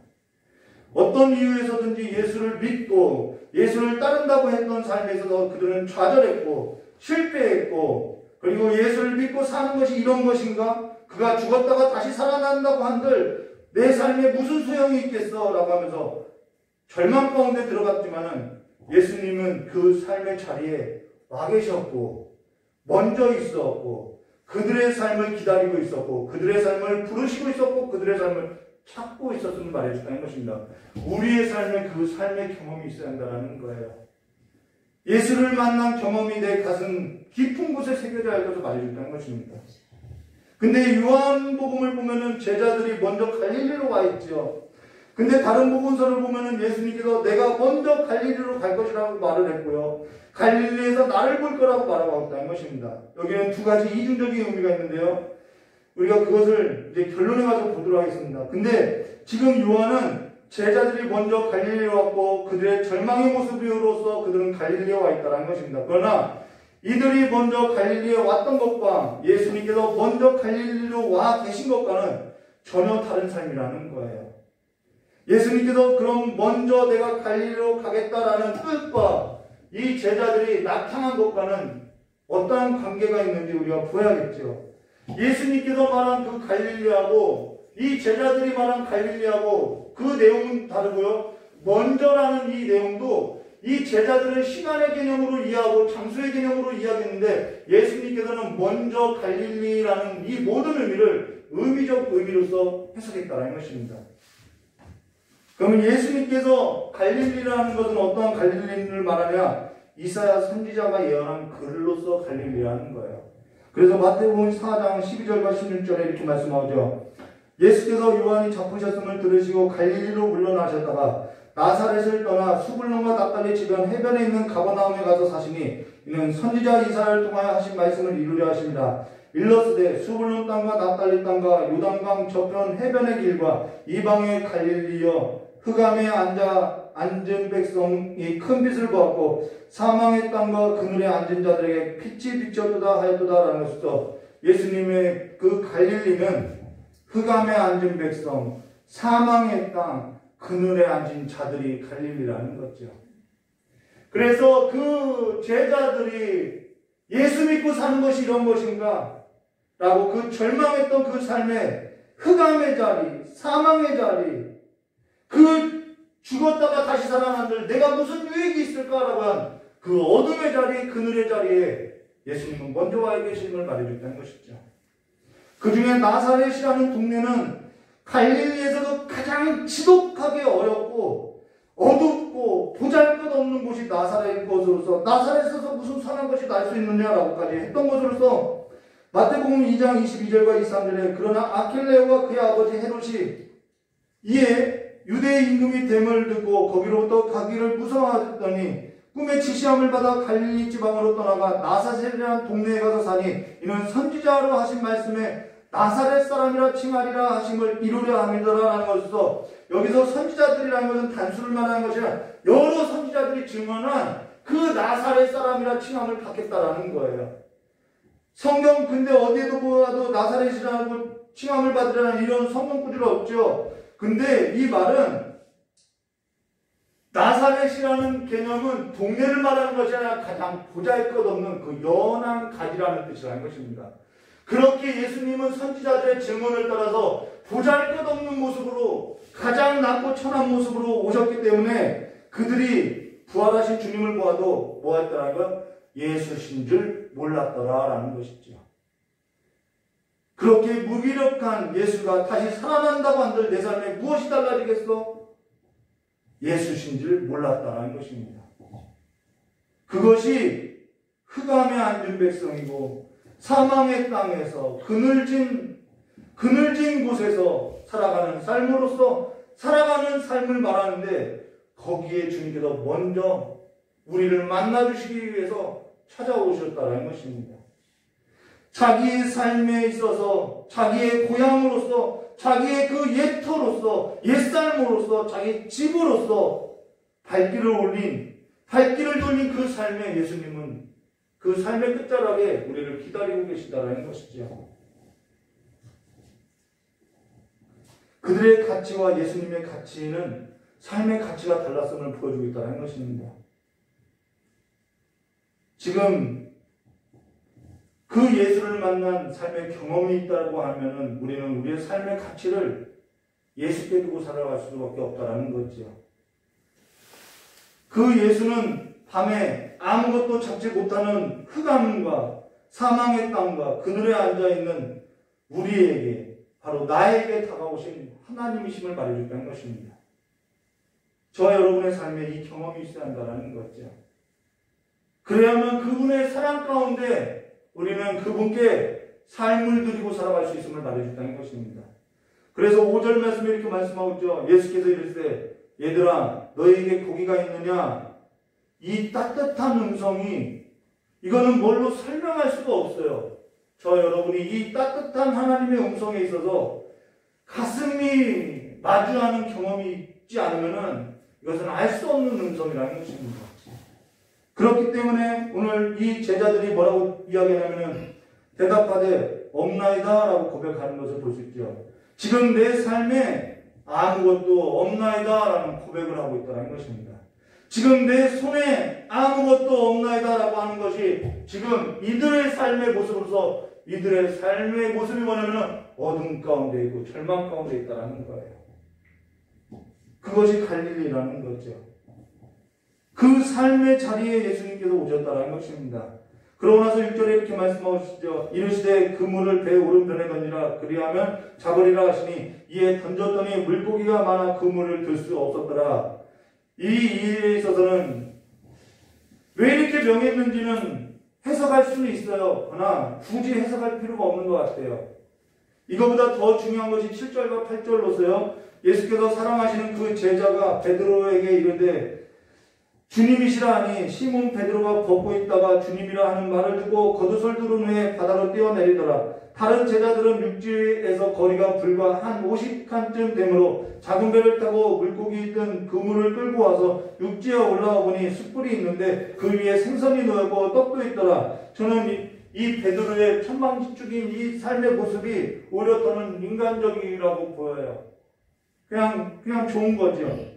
어떤 이유에서든지 예수를 믿고 예수를 따른다고 했던 삶에 있어서 그들은 좌절했고 실패했고, 그리고 예수를 믿고 사는 것이 이런 것인가? 그가 죽었다가 다시 살아난다고 한들 내 삶에 무슨 소용이 있겠어? 라고 하면서 절망 가운데 들어갔지만은 예수님은 그 삶의 자리에 와 계셨고 먼저 있었고 그들의 삶을 기다리고 있었고 그들의 삶을 부르시고 있었고 그들의 삶을 찾고 있었음을 말해준다는 것입니다. 우리의 삶에 그 삶의 경험이 있어야 한다는 거예요. 예수를 만난 경험이 내 가슴 깊은 곳에 새겨져야 할 것을 말해준다는 것입니다. 근데 요한복음을 보면은 제자들이 먼저 갈릴리로 와 있죠. 근데 다른 복음서를 보면은 예수님께서 내가 먼저 갈릴리로 갈 것이라고 말을 했고요. 갈릴리에서 나를 볼 거라고 말하고 있다는 것입니다. 여기는 두 가지 이중적인 의미가 있는데요. 우리가 그것을 이제 결론에 가서 보도록 하겠습니다. 근데 지금 요한은 제자들이 먼저 갈릴리에 왔고 그들의 절망의 모습으로서 그들은 갈릴리에 와 있다는 것입니다. 그러나 이들이 먼저 갈릴리에 왔던 것과 예수님께서 먼저 갈릴리로 와 계신 것과는 전혀 다른 삶이라는 거예요. 예수님께서 그럼 먼저 내가 갈릴리로 가겠다라는 뜻과 이 제자들이 나타난 것과는 어떠한 관계가 있는지 우리가 보야겠죠. 예수님께서 말한 그 갈릴리하고 이 제자들이 말한 갈릴리하고 그 내용은 다르고요. 먼저라는 이 내용도 이 제자들은 시간의 개념으로 이해하고 장소의 개념으로 이해하겠는데 예수님께서는 먼저 갈릴리라는 이 모든 의미를 의미적 의미로서 해석했다는 것입니다. 그러면 예수님께서 갈릴리라는 것은 어떠한 갈릴리를 말하냐? 이사야 선지자가 예언한 글로서 갈릴리라는 거예요. 그래서 마태복음 4장 12절과 16절에 이렇게 말씀하죠. 예수께서 요한이 잡히셨음을 들으시고 갈릴리로 물러나셨다가 나사렛을 떠나 수불론과 납달리 지변 해변에 있는 가버나움에 가서 사시니 이는 선지자 이사야를 통하여 하신 말씀을 이루려 하십니다. 일러스되 수불론 땅과 납달리 땅과 요단강 저편 해변의 길과 이방의 갈릴리여 흑암에 앉은 백성이 큰 빛을 보았고 사망의 땅과 그늘에 앉은 자들에게 빛이 비쳤도다 하였도다라는 것으로 예수님의 그 갈릴리는 흑암에 앉은 백성, 사망의 땅, 그늘에 앉은 자들이 갈릴리라는 거죠. 그래서 그 제자들이 예수 믿고 사는 것이 이런 것인가? 라고 그 절망했던 그 삶의 흑암의 자리, 사망의 자리, 그 죽었다가 다시 살아난들 내가 무슨 유익이 있을까라고 한 그 어둠의 자리, 그늘의 자리에 예수님은 먼저 와 계심을 말해줬다는 것이죠. 그 중에 나사렛이라는 동네는 갈릴리에서도 가장 지독하게 어렵고 어둡고 보잘것없는 곳이 나사렛 것으로서 나사렛에서 무슨 선한 것이 날 수 있느냐라고까지 했던 것으로서 마태복음 2장 22절과 23절에 그러나 아킬레오와 그의 아버지 헤롯이 이에 유대 임금이 됨을 듣고 거기로부터 가기를 무서워하더니 꿈에 지시함을 받아 갈릴리 지방으로 떠나가 나사렛이라는 동네에 가서 사니 이는 선지자로 하신 말씀에 나사렛 사람이라 칭하리라 하심을 이루려 함이더라라는 것으로서 여기서 선지자들이라는 것은 단수를 말하는 것이 아니라 여러 선지자들이 증언한 그 나사렛 사람이라 칭함을 받겠다라는 거예요. 성경 근데 어디에도 보아도 나사렛이라고 칭함을 받으라는 이런 성경 구절이 없죠. 근데 이 말은 나사렛이라는 개념은 동네를 말하는 것이 아니라 가장 보잘것없는 그 연한 가지라는 뜻이라는 것입니다. 그렇게 예수님은 선지자들의 증언을 따라서 보잘것없는 모습으로 가장 낮고 천한 모습으로 오셨기 때문에 그들이 부활하신 주님을 보아도 뭐했더라는 건 예수신 줄 몰랐더라라는 것이죠. 그렇게 무기력한 예수가 다시 살아난다고 한들 내 삶에 무엇이 달라지겠어? 예수신 줄 몰랐다는 것입니다. 그것이 흑암에 앉은 백성이고 사망의 땅에서 그늘진 곳에서 살아가는 삶으로서 살아가는 삶을 말하는데 거기에 주님께서 먼저 우리를 만나주시기 위해서 찾아오셨다는 것입니다. 자기의 삶에 있어서 자기의 고향으로서 자기의 그 옛터로서 옛삶으로서 자기 집으로서 발길을 돌린 그 삶에 예수님은 그 삶의 끝자락에 우리를 기다리고 계시다는 것이죠. 그들의 가치와 예수님의 가치는 삶의 가치가 달랐음을 보여주고 있다는 것입니다. 지금 그 예수를 만난 삶의 경험이 있다고 하면은 우리는 우리의 삶의 가치를 예수께 두고 살아갈 수밖에 없다는 거죠. 그 예수는 밤에 아무것도 잡지 못하는 흑암과 사망의 땅과 그늘에 앉아있는 우리에게 바로 나에게 다가오신 하나님이심을 말해줬다는 것입니다. 저와 여러분의 삶에 이 경험이 있어야 한다는 거죠. 그래야만 그분의 사랑 가운데 우리는 그분께 삶을 드리고 살아갈 수 있음을 말해줬다는 것입니다. 그래서 5절 말씀에 이렇게 말씀하고 있죠. 예수께서 이르시되 얘들아 너희에게 고기가 있느냐? 이 따뜻한 음성이 이거는 뭘로 설명할 수가 없어요. 저 여러분이 이 따뜻한 하나님의 음성에 있어서 가슴이 마주하는 경험이 있지 않으면은 이것은 알 수 없는 음성이라는 것입니다. 그렇기 때문에 오늘 이 제자들이 뭐라고 이야기하냐면은 대답하되 없나이다 라고 고백하는 것을 볼 수 있죠. 지금 내 삶에 아무것도 없나이다라는 고백을 하고 있다는 것입니다. 지금 내 손에 아무것도 없나이다라고 하는 것이 지금 이들의 삶의 모습으로서 이들의 삶의 모습이 뭐냐면 어둠 가운데 있고 절망 가운데 있다는 거예요. 그것이 갈릴리라는 거죠. 그 삶의 자리에 예수님께서 오셨다는 것입니다. 그러고 나서 6절에 이렇게 말씀하시죠. 이르시되 그물을 배 오른편에 던지라 그리하면 잡으리라 하시니 이에 던졌더니 물고기가 많아 그물을 들 수 없었더라. 이 일에 있어서는 왜 이렇게 명했는지는 해석할 수는 있어요. 그러나 굳이 해석할 필요가 없는 것 같아요. 이거보다 더 중요한 것이 7절과 8절로서요. 예수께서 사랑하시는 그 제자가 베드로에게 이르되 주님이시라 하니 시몬 베드로가 걷고 있다가 주님이라 하는 말을 듣고 겉옷을 두른 후에 바다로 뛰어내리더라. 다른 제자들은 육지에서 거리가 불과 한 50칸쯤 되므로 작은 배를 타고 물고기 든 그물을 끌고 와서 육지에 올라와 보니 숯불이 있는데 그 위에 생선이 놓였고 떡도 있더라. 저는 이 베드로의 천방지축인 이 삶의 모습이 오히려 더는 인간적이라고 보여요. 그냥 좋은 거죠.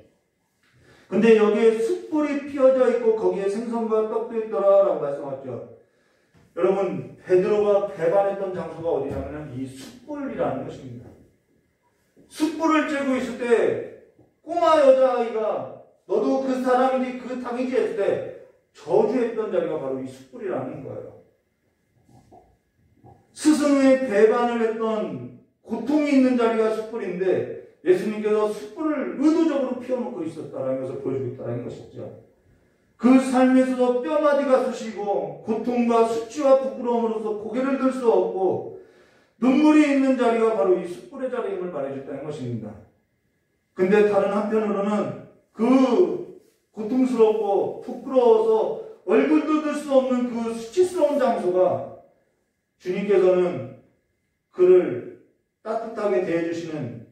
근데 여기에 숯불이 피어져 있고 거기에 생선과 떡도 있더라라고 말씀하셨죠. 여러분, 베드로가 배반했던 장소가 어디냐면 이 숯불이라는 것입니다. 숯불을 쬐고 있을 때 꼬마 여자아이가 너도 그 사람이지 그 탕이지 했을 때 저주했던 자리가 바로 이 숯불이라는 거예요. 스승의 배반을 했던 고통이 있는 자리가 숯불인데 예수님께서 숯불을 의도적으로 피워놓고 있었다는 것을 보여주고 있다는 것이죠. 그 삶에서 뼈마디가 쑤시고 고통과 수치와 부끄러움으로서 고개를 들 수 없고 눈물이 있는 자리가 바로 이 숯불의 자리임을 말해줬다는 것입니다. 근데 다른 한편으로는 그 고통스럽고 부끄러워서 얼굴도 들 수 없는 그 수치스러운 장소가 주님께서는 그를 따뜻하게 대해주시는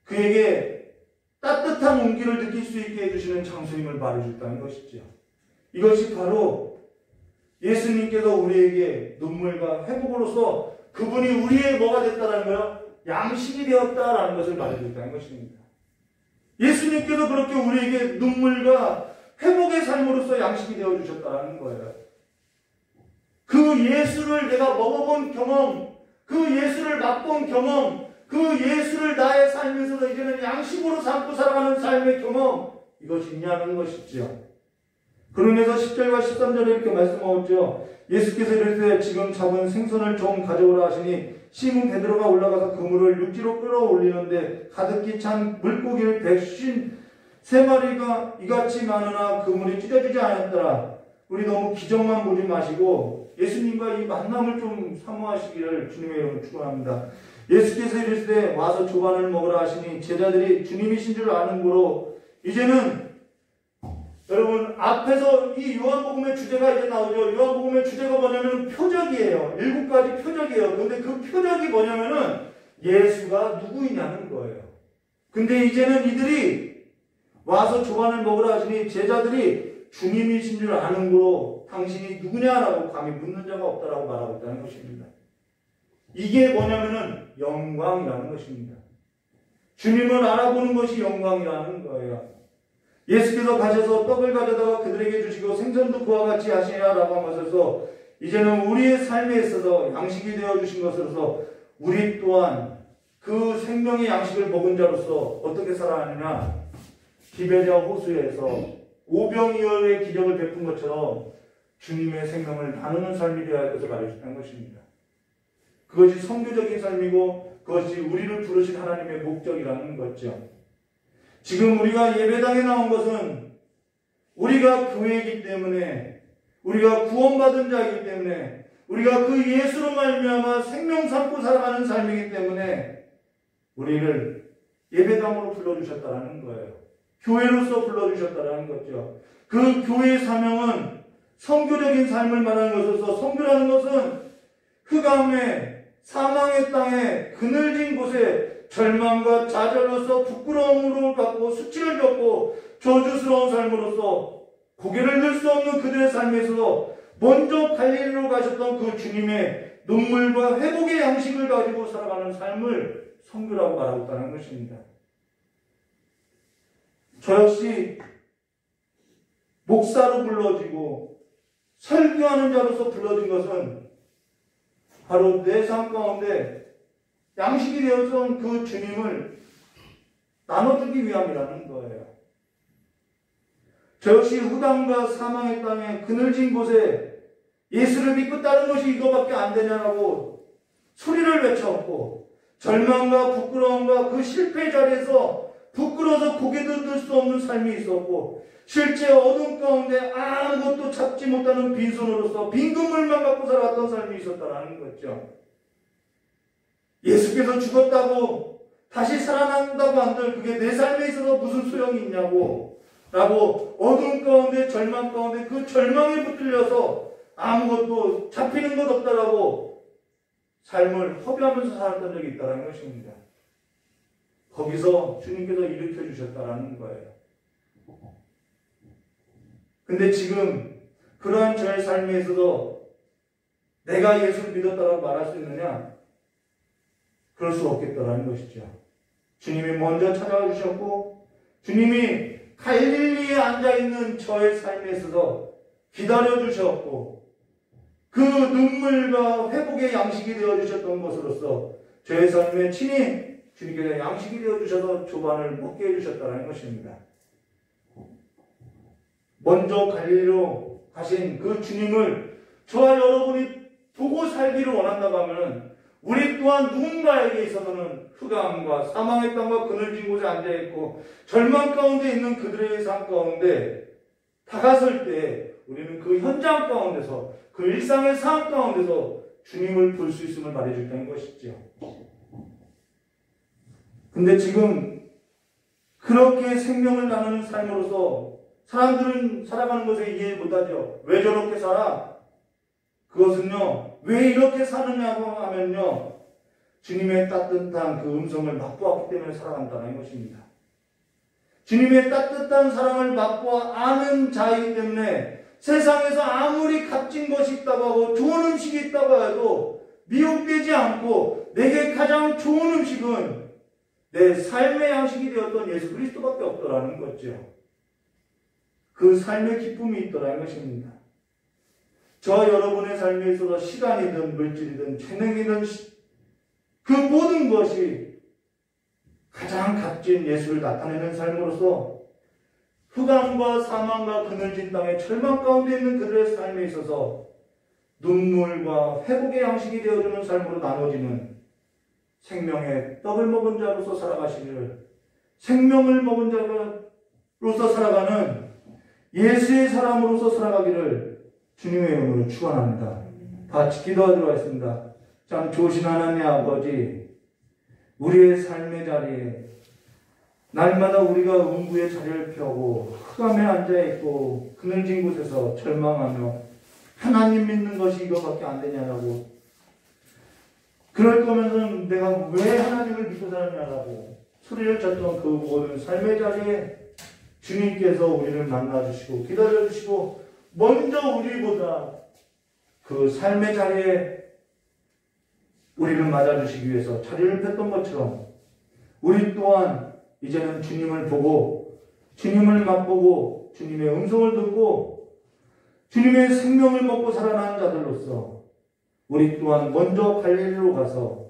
그에게 따뜻한 온기를 느낄 수 있게 해주시는 장소임을 말해줬다는 것이죠. 이것이 바로 예수님께서 우리에게 눈물과 회복으로서 그분이 우리의 뭐가 됐다는 거요? 양식이 되었다라는 것을 말해줬다는 것입니다. 예수님께서 그렇게 우리에게 눈물과 회복의 삶으로서 양식이 되어주셨다는 거예요. 그 예수를 내가 먹어본 경험, 그 예수를 맛본 경험, 그 예수를 나의 삶에서 이제는 양식으로 삼고 살아가는 삶의 경험, 이것이 있냐는 것이죠. 그러면서 10절과 13절에 이렇게 말씀하셨죠. 예수께서 이르시되 지금 잡은 생선을 좀 가져오라 하시니 시몬 베드로가 올라가서 그물을 육지로 끌어올리는데 가득히 찬 물고기를 153마리가 이같이 많으나 그물이 찢어지지 않았더라. 우리 너무 기적만 보지 마시고 예수님과 이 만남을 좀 사모하시기를 주님의 이름으로 축원합니다. 예수께서 이르시되 와서 조반을 먹으라 하시니 제자들이 주님이신 줄 아는 고로 이제는 여러분 앞에서 이 요한복음의 주제가 이제 나오죠. 요한복음의 주제가 뭐냐면 표적이에요. 7가지 표적이에요. 근데 그 표적이 뭐냐면은 예수가 누구이냐는 거예요. 근데 이제는 이들이 와서 조반을 먹으라 하시니 제자들이 주님이신 줄 아는 고로 당신이 누구냐라고 감히 묻는 자가 없다라고 말하고 있다는 것입니다. 이게 뭐냐면은 영광이라는 것입니다. 주님을 알아보는 것이 영광이라는 거예요. 예수께서 가셔서 떡을 가져다가 그들에게 주시고 생선도 그와 같이 하시냐라고 한 것에서 이제는 우리의 삶에 있어서 양식이 되어주신 것으로서 우리 또한 그 생명의 양식을 먹은 자로서 어떻게 살아가느냐. 기베자 호수에서 오병이어의 기적을 베푼 것처럼 주님의 생명을 나누는 삶이 되어야 할 것을 말해주는 것입니다. 그것이 선교적인 삶이고 그것이 우리를 부르신 하나님의 목적이라는 거죠. 지금 우리가 예배당에 나온 것은 우리가 교회이기 때문에 우리가 구원받은 자이기 때문에 우리가 그 예수로 말미암아 생명 삼고 살아가는 삶이기 때문에 우리를 예배당으로 불러주셨다는 거예요. 교회로서 불러주셨다는 거죠. 그 교회의 사명은 선교적인 삶을 말하는 것으로서 선교라는 것은 흑암의 사망의 땅에 그늘진 곳에 절망과 좌절로서 부끄러움으로 갖고 수치를 겪고 저주스러운 삶으로서 고개를 들 수 없는 그들의 삶에서 먼저 갈릴리로 가셨던 그 주님의 눈물과 회복의 양식을 가지고 살아가는 삶을 선교라고 말하고 있다는 것입니다. 저 역시 목사로 불러지고 설교하는 자로서 불러진 것은 바로 내 삶 가운데 양식이 되어준 그 주님을 나눠주기 위함이라는 거예요. 저 역시 흑암과 사망의 땅에 그늘진 곳에 예수를 믿고 따른 것이 이거밖에 안 되냐라고 소리를 외쳤고, 절망과 부끄러움과 그 실패 자리에서 부끄러워서 고개도 들 수 없는 삶이 있었고, 실제 어둠 가운데 아무것도 잡지 못하는 빈손으로서 빈 그물만 갖고 살아왔던 삶이 있었다는 거죠. 예수께서 죽었다고 다시 살아난다고 한들 그게 내 삶에 있어서 무슨 소용이 있냐고 라고 어둠 가운데 절망 가운데 그 절망에 붙들려서 아무것도 잡히는 것 없다라고 삶을 허비하면서 살았던 적이 있다는 것입니다. 거기서 주님께서 일으켜 주셨다는 거예요. 근데 지금 그러한 저의 삶에 있어서 내가 예수를 믿었다고 말할 수 있느냐? 그럴 수 없겠다라는 것이죠. 주님이 먼저 찾아와 주셨고, 주님이 갈릴리에 앉아있는 저의 삶에 있어서 기다려 주셨고, 그 눈물과 회복의 양식이 되어 주셨던 것으로서 저의 삶에 친히 주님께서 양식이 되어 주셔서 조반을 먹게 해 주셨다는 것입니다. 먼저 갈릴리로 가신 그 주님을 저와 여러분이 보고 살기를 원한다고 하면 우리 또한 누군가에게 있어서는 흑암과 사망의 땅과 그늘진 곳에 앉아있고 절망 가운데 있는 그들의 삶 가운데 다가설 때 우리는 그 현장 가운데서 그 일상의 삶 가운데서 주님을 볼 수 있음을 말해줬다는 것이죠. 근데 지금 그렇게 생명을 나누는 삶으로서 사람들은 살아가는 것에 이해 못하죠. 왜 저렇게 살아? 그것은요, 왜 이렇게 사느냐고 하면요, 주님의 따뜻한 그 음성을 맛보았기 때문에 살아간다는 것입니다. 주님의 따뜻한 사랑을 맛보아 아는 자이기 때문에 세상에서 아무리 값진 것이 있다고 하고 좋은 음식이 있다고 해도 미혹되지 않고 내게 가장 좋은 음식은 내 삶의 양식이 되었던 예수 그리스도밖에 없더라는 거죠. 그 삶의 기쁨이 있더라는 것입니다. 저와 여러분의 삶에 있어서 시간이든 물질이든 재능이든 그 모든 것이 가장 값진 예수를 나타내는 삶으로서 흑암과 사망과 그늘진 땅의 절망 가운데 있는 그들의 삶에 있어서 눈물과 회복의 양식이 되어주는 삶으로 나눠지는 생명의 떡을 먹은 자로서 살아가시기를, 생명을 먹은 자로서 살아가는 예수의 사람으로서 살아가기를 주님의 이름으로 축원합니다. 같이 기도하도록 하겠습니다. 참 좋으신 하나님 아버지, 우리의 삶의 자리에 날마다 우리가 음부의 자리를 펴고 흑암에 앉아있고 그늘진 곳에서 절망하며 하나님 믿는 것이 이거밖에 안 되냐라고, 그럴 거면은 내가 왜 하나님을 믿고 사느냐라고 소리를 쳤던 그 모든 삶의 자리에 주님께서 우리를 만나주시고 기다려주시고 먼저 우리보다 그 삶의 자리에 우리를 맞아주시기 위해서 자리를 폈던 것처럼 우리 또한 이제는 주님을 보고 주님을 맛보고 주님의 음성을 듣고 주님의 생명을 먹고 살아나는 자들로서 우리 또한 먼저 갈릴리로 가서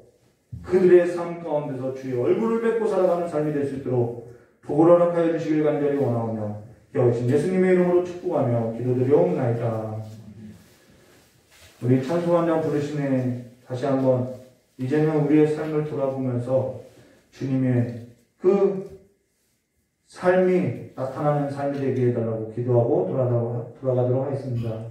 그들의 삶 가운데서 주의 얼굴을 뵙고 살아가는 삶이 될 수 있도록 복으로 허락하여 주시길 간절히 원하오며 여호신 예수님의 이름으로 축복하며 기도드리옵나이다. 우리 찬송 한 장 부르시네. 다시 한번 이제는 우리의 삶을 돌아보면서 주님의 그 삶이 나타나는 삶이 되게 해달라고 기도하고 돌아가도록 하겠습니다.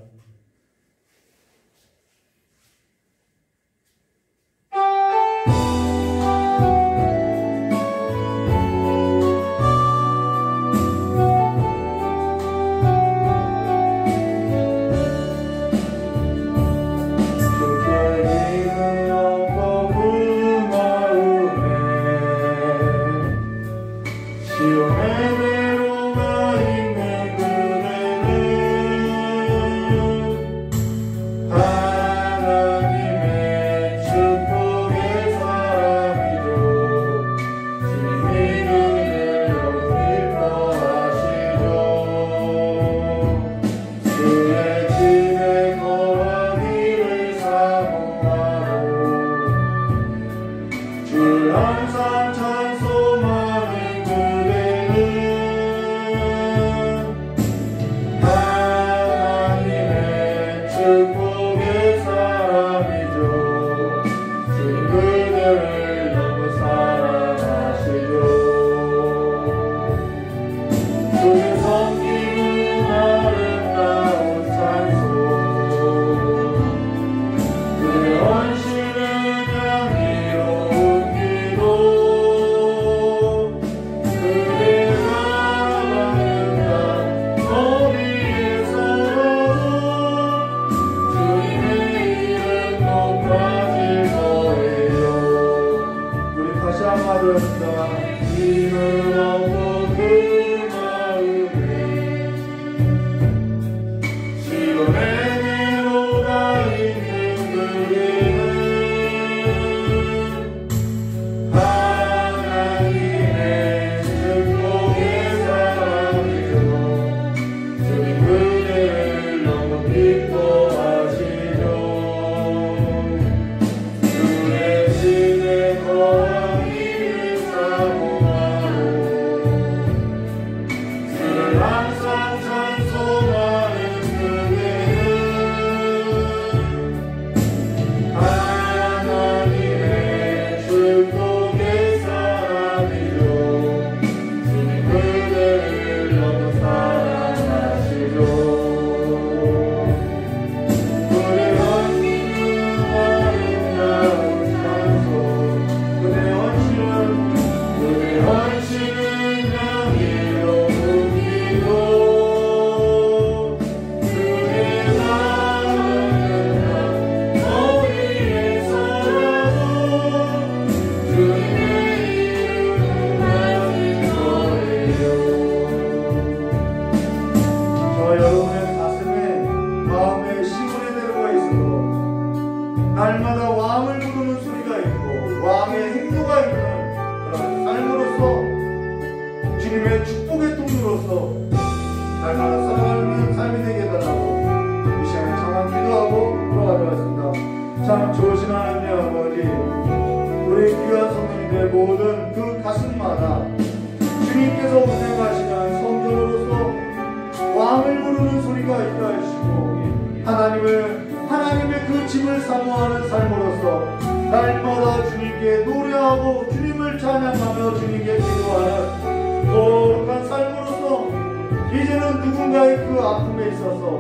시온의 외로가 있네 그대는 힘을 얻고 그 마음에 시온의 내로가 있는 그에는 하나님의 축복의 사랑이요 주님 그대를 너무 기뻐하시죠. 주의 집에 거하기를 사모하고 주를 항상 찬송하는 그대는 하나님의 축복의 사람이요 주님 그대를 너무 사랑하시죠. 그대 헌신은 아름다운 찬송 그대 헌신은 명예로운 기도 그대 마음은 어디에서라도 주님의 이름을 가진 거예요. 저 여러분의 가슴에 마음에 시온의 대로가 있어도 날마다 왕을 부르는 소리가 있고 왕의 행보가 있는 그런 삶으로서 주님의 축복의 통로로서 날마다 살아가는 삶이 되게 해달라고 이 시간에 정한 기도하고 돌아가겠습니다. 참 좋으신 하나님 아버지, 우리 귀한 성도님들 모든 그 가슴마다 주님께서 운행하시는 성전으로서 왕을 부르는 소리가 있다 하시고 하나님의 그 집을 사모하는 삶으로서 날마다 주님께 노래하고 주님을 찬양하며 주님께 기도하는 거룩한 삶으로서 이제는 누군가의 그 아픔에 있어서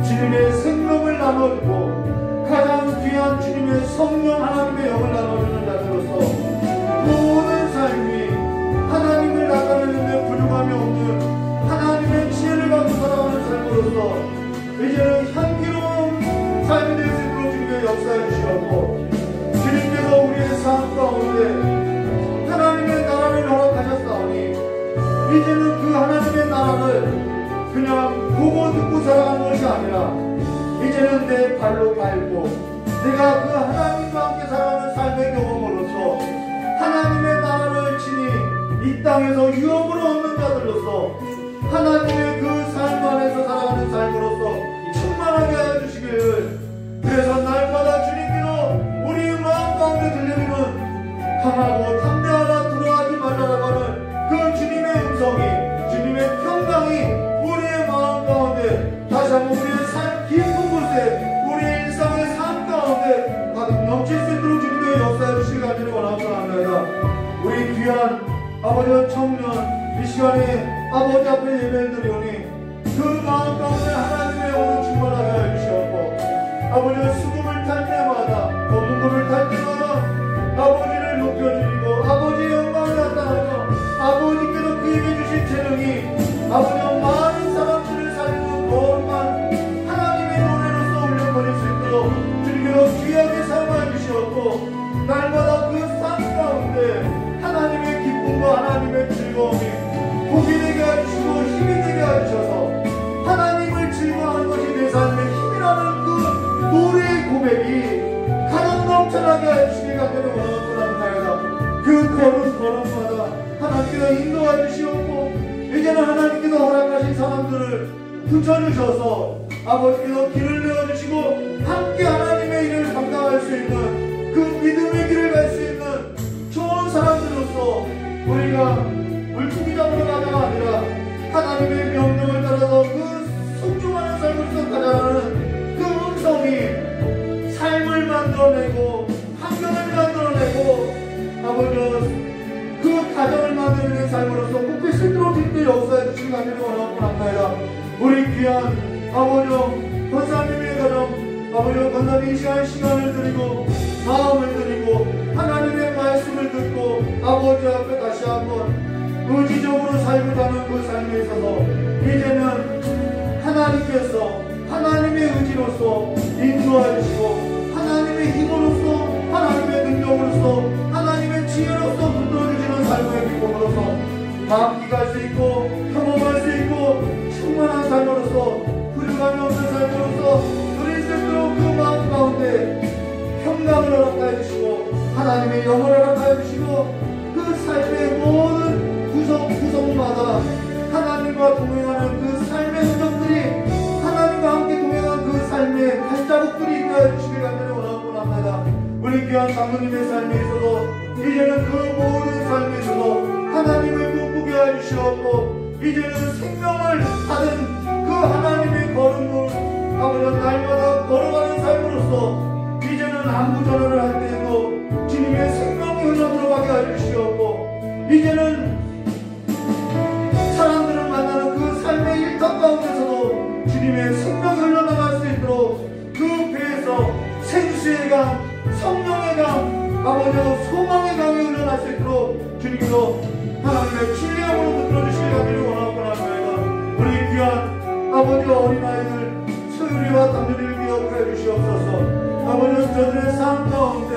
주님의 생명을 나눠주고 가장 귀한 주님의 성령 하나님의 영을 나눠주는 자들로서 모든 삶이 하나님을 나타내는데 부족함이 없는 하나님의 지혜를 갖고 살아가는 삶으로서 이제는 향기로운 삶이 될 수 있도록 주님의 역사해 주시었고 주님께서 우리의 삶 가운데 하나님의 나라를 허락하셨사오니 이제는 그 하나님의 나라를 그냥 보고 듣고 살아가는 것이 아니라 이제는 내 발로 밟고 내가 그 하나님과 함께 살아가는 삶의 경험으로서 하나님의 나라를 지니 이 땅에서 유업으로 얻는 자들로서 하나님의 그 삶 안에서 살아가는 삶으로서 충만하게 하여 주시기를. 그래서 날마다 주님께로 우리 마음 가운데 들려주는 강하고 담대하라 돌아가지 말라라고 하는 그 주님의 음성이 주님의 평강이 우리의 마음 가운데 다시 한번 우리의 삶 깊은 곳에 우리의 일상의 삶 가운데 가득 넘칠 수 있도록 주님의 역사해 주시기 간절히 원합니다. 우리 귀한 아버지와 청년 이 시간에 아버지 앞에 예배를 드리오니 그 마음 가운데 하나님의 영으로 충만하게 하여 주시옵고 아버지의 수금을 탈 때마다 걷는 걸을 탈 때마다 아버지를 높여주시고 아버지의 영광을 나타나며 아버지께서 그에게 주신 재능이 아버지와 많은 사람들을 살리는 거룩한 하나님의 노래로서 울려버릴 수 있도록 주님께서 귀하게 사용하여 주시었고 날마다 그 삶 가운데 하나님의 기쁨과 하나님의 즐거움이 복이 되게 하시고 힘이 되게 하셔서 하나님을 즐거워하는 것이 내 삶의 힘이라는 그 노래의 고백이 가장 넘쳐나게 해주시기 간절히 원합니다. 그 걸음마다 하나님께서 인도해 주시옵고 이제는 하나님께서 허락하신 사람들을 붙여주셔서 아버지께서 길을 내어주시고 함께 하나님의 일을 감당할 수 있는 그 믿음의 길을 갈 수 있는 좋은 사람들로서 우리가 물고기 잡으러 가자가 아니라 하나님의 명령을 따라서 그 순종하는 삶을 선택하는 그 음성이 삶을 만들어내고 환경을 만들어내고 아버지 그 가정을 만드는 삶으로서 꼭 실제로 주님께 역사해 주시기 간절히 원합니다. 우리 귀한 아버지 권사님의 가정 아버지 권사님 이 시간을 드리고 마음을 드리고 하나님의 말씀을 듣고 아버지 앞에 다시 한번 의지적으로 살고자 하는 그 삶에 있어서 이제는 하나님께서 하나님의 의지로서 인도해 주시고 하나님의 힘으로서 하나님의 능력으로서 하나님의 지혜로서 붙들어주시는 삶을 믿고 만끽할 수 있고 경험할 수 있고 충만한 삶으로서 부족함이 없는 삶으로서 누릴 수 있도록 그 마음 가운데 평강을 허락하여 주시고 하나님의 영을 허락하여 주시고 그 삶의 모든 구성마다 하나님과 동행하는 그 삶의 흔적들이 하나님과 함께 동행한 그 삶의 발자국들이 있게 하여 주시길 간절히 원하고 합니다. 우리 귀한 장로님의 삶에 있어서 이제는 그 모든 삶에 있어서 하나님을 꿈꾸게 하여 주시옵고 이제는 생명을 받은 그 하나님의 걸음을 아버지 날마다 걸어가는 삶으로서 이제는 안부 전화를 할 때에도 주님의 생명이 흘러들어가게 하여 주시옵고 이제는 사람들을 만나는 그 삶의 일터 가운데서도 주님의 생명이 흘러나갈 수 있도록 그 배에서 생수의 강, 성령의 강, 아버지와 소망의 강이 흘러날 수 있도록 주님께서 하나님의 진리함으로 들어주시길 간절히 원하옵나이다. 우리 귀한 아버지와 어린아이들 소유리와 담들이를 기억하여 주시옵소서. 아버지 저들의 삶 가운데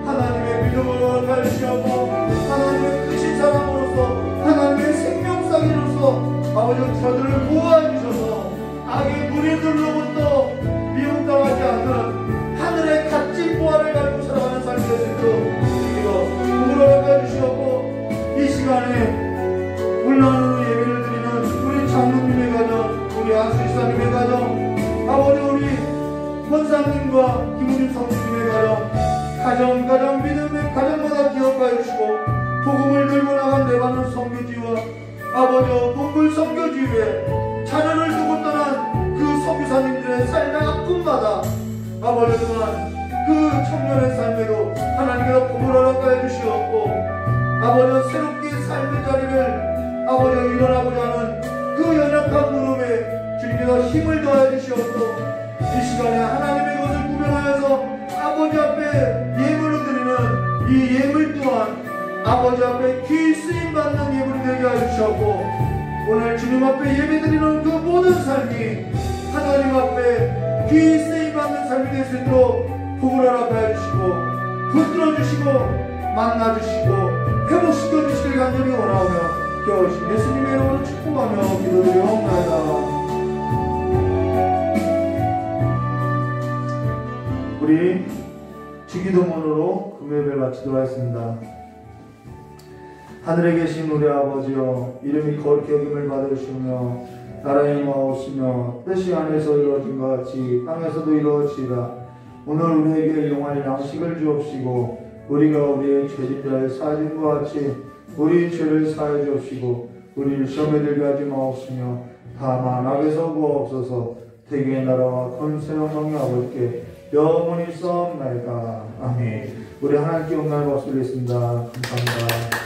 하나님의 믿음을 허락하여 주시옵고 하나님의 크신 사랑으로서 하나님의 생명상이로서 아버지 저들을 보호하여 주셔서 악의 무리들로부터 미움당하지 않는 하늘의 값진 보화를 가지고 살아가는 삶이 될 수 있도록 주님께서 복을 허락하여 주시옵고 이 시간에 울란으로 예배를 드리는 우리 장로님의 가정, 우리 안수지사님의 가정, 아버지 우리 권사님과 김우림 성주님의 가정 믿음의 가정마다 기억하여 주시고 복음을 들고 나간 레바논 선교지와 아버지 동굴 선교지에 자녀를 두고 떠난 그 선교사님들의 삶의 아픔마다 아버지 또한 그 청년의 삶에도 하나님께서 복을 허락하여 주시옵고 아버지 새롭게 삶의 자리를 아버지 일어나고자 하는 그 연약한 무릎에 주님께서 힘을 더하여 주시옵고 이 시간에 하나님의 것을 구별하여서 아버지 앞에 예물을 드리는 이 예물 또한 아버지 앞에 귀 쓰임받는 예물이 되게 하여 주시옵고 오늘 주님 앞에 예배드리는 그 모든 삶이 하나님 앞에 귀 쓰임받는 삶이 될 수 있도록 복을 허락하여 주시고 붙들어 주시고 만나 주시고 회복시켜 주시길 간절히 원하오며 겨우신 예수님의 이름으로 축복하며 기도드리옵나이다. 우리 주기도문으로 금요일을 마치도록 하겠습니다. 하늘에 계신 우리 아버지여 이름이 거룩히 여김을 받으시며 나라의 임하옵시며 뜻이 하늘에서 이루어진 것 같이 땅에서도 이루어지이다. 오늘 우리에게 용할 양식을 주옵시고 우리가 우리의 죄진자를 사하신 것 같이 우리 죄를 사하여 주옵시고 우리를 시험에 들게 하지 마옵시며 다만 악에서 구하옵소서. 대개의 나라와 권세 영광이 아버지께 영원히 싸움나이다. 아멘. 우리 하나님께 영광을 받습니다. 감사합니다.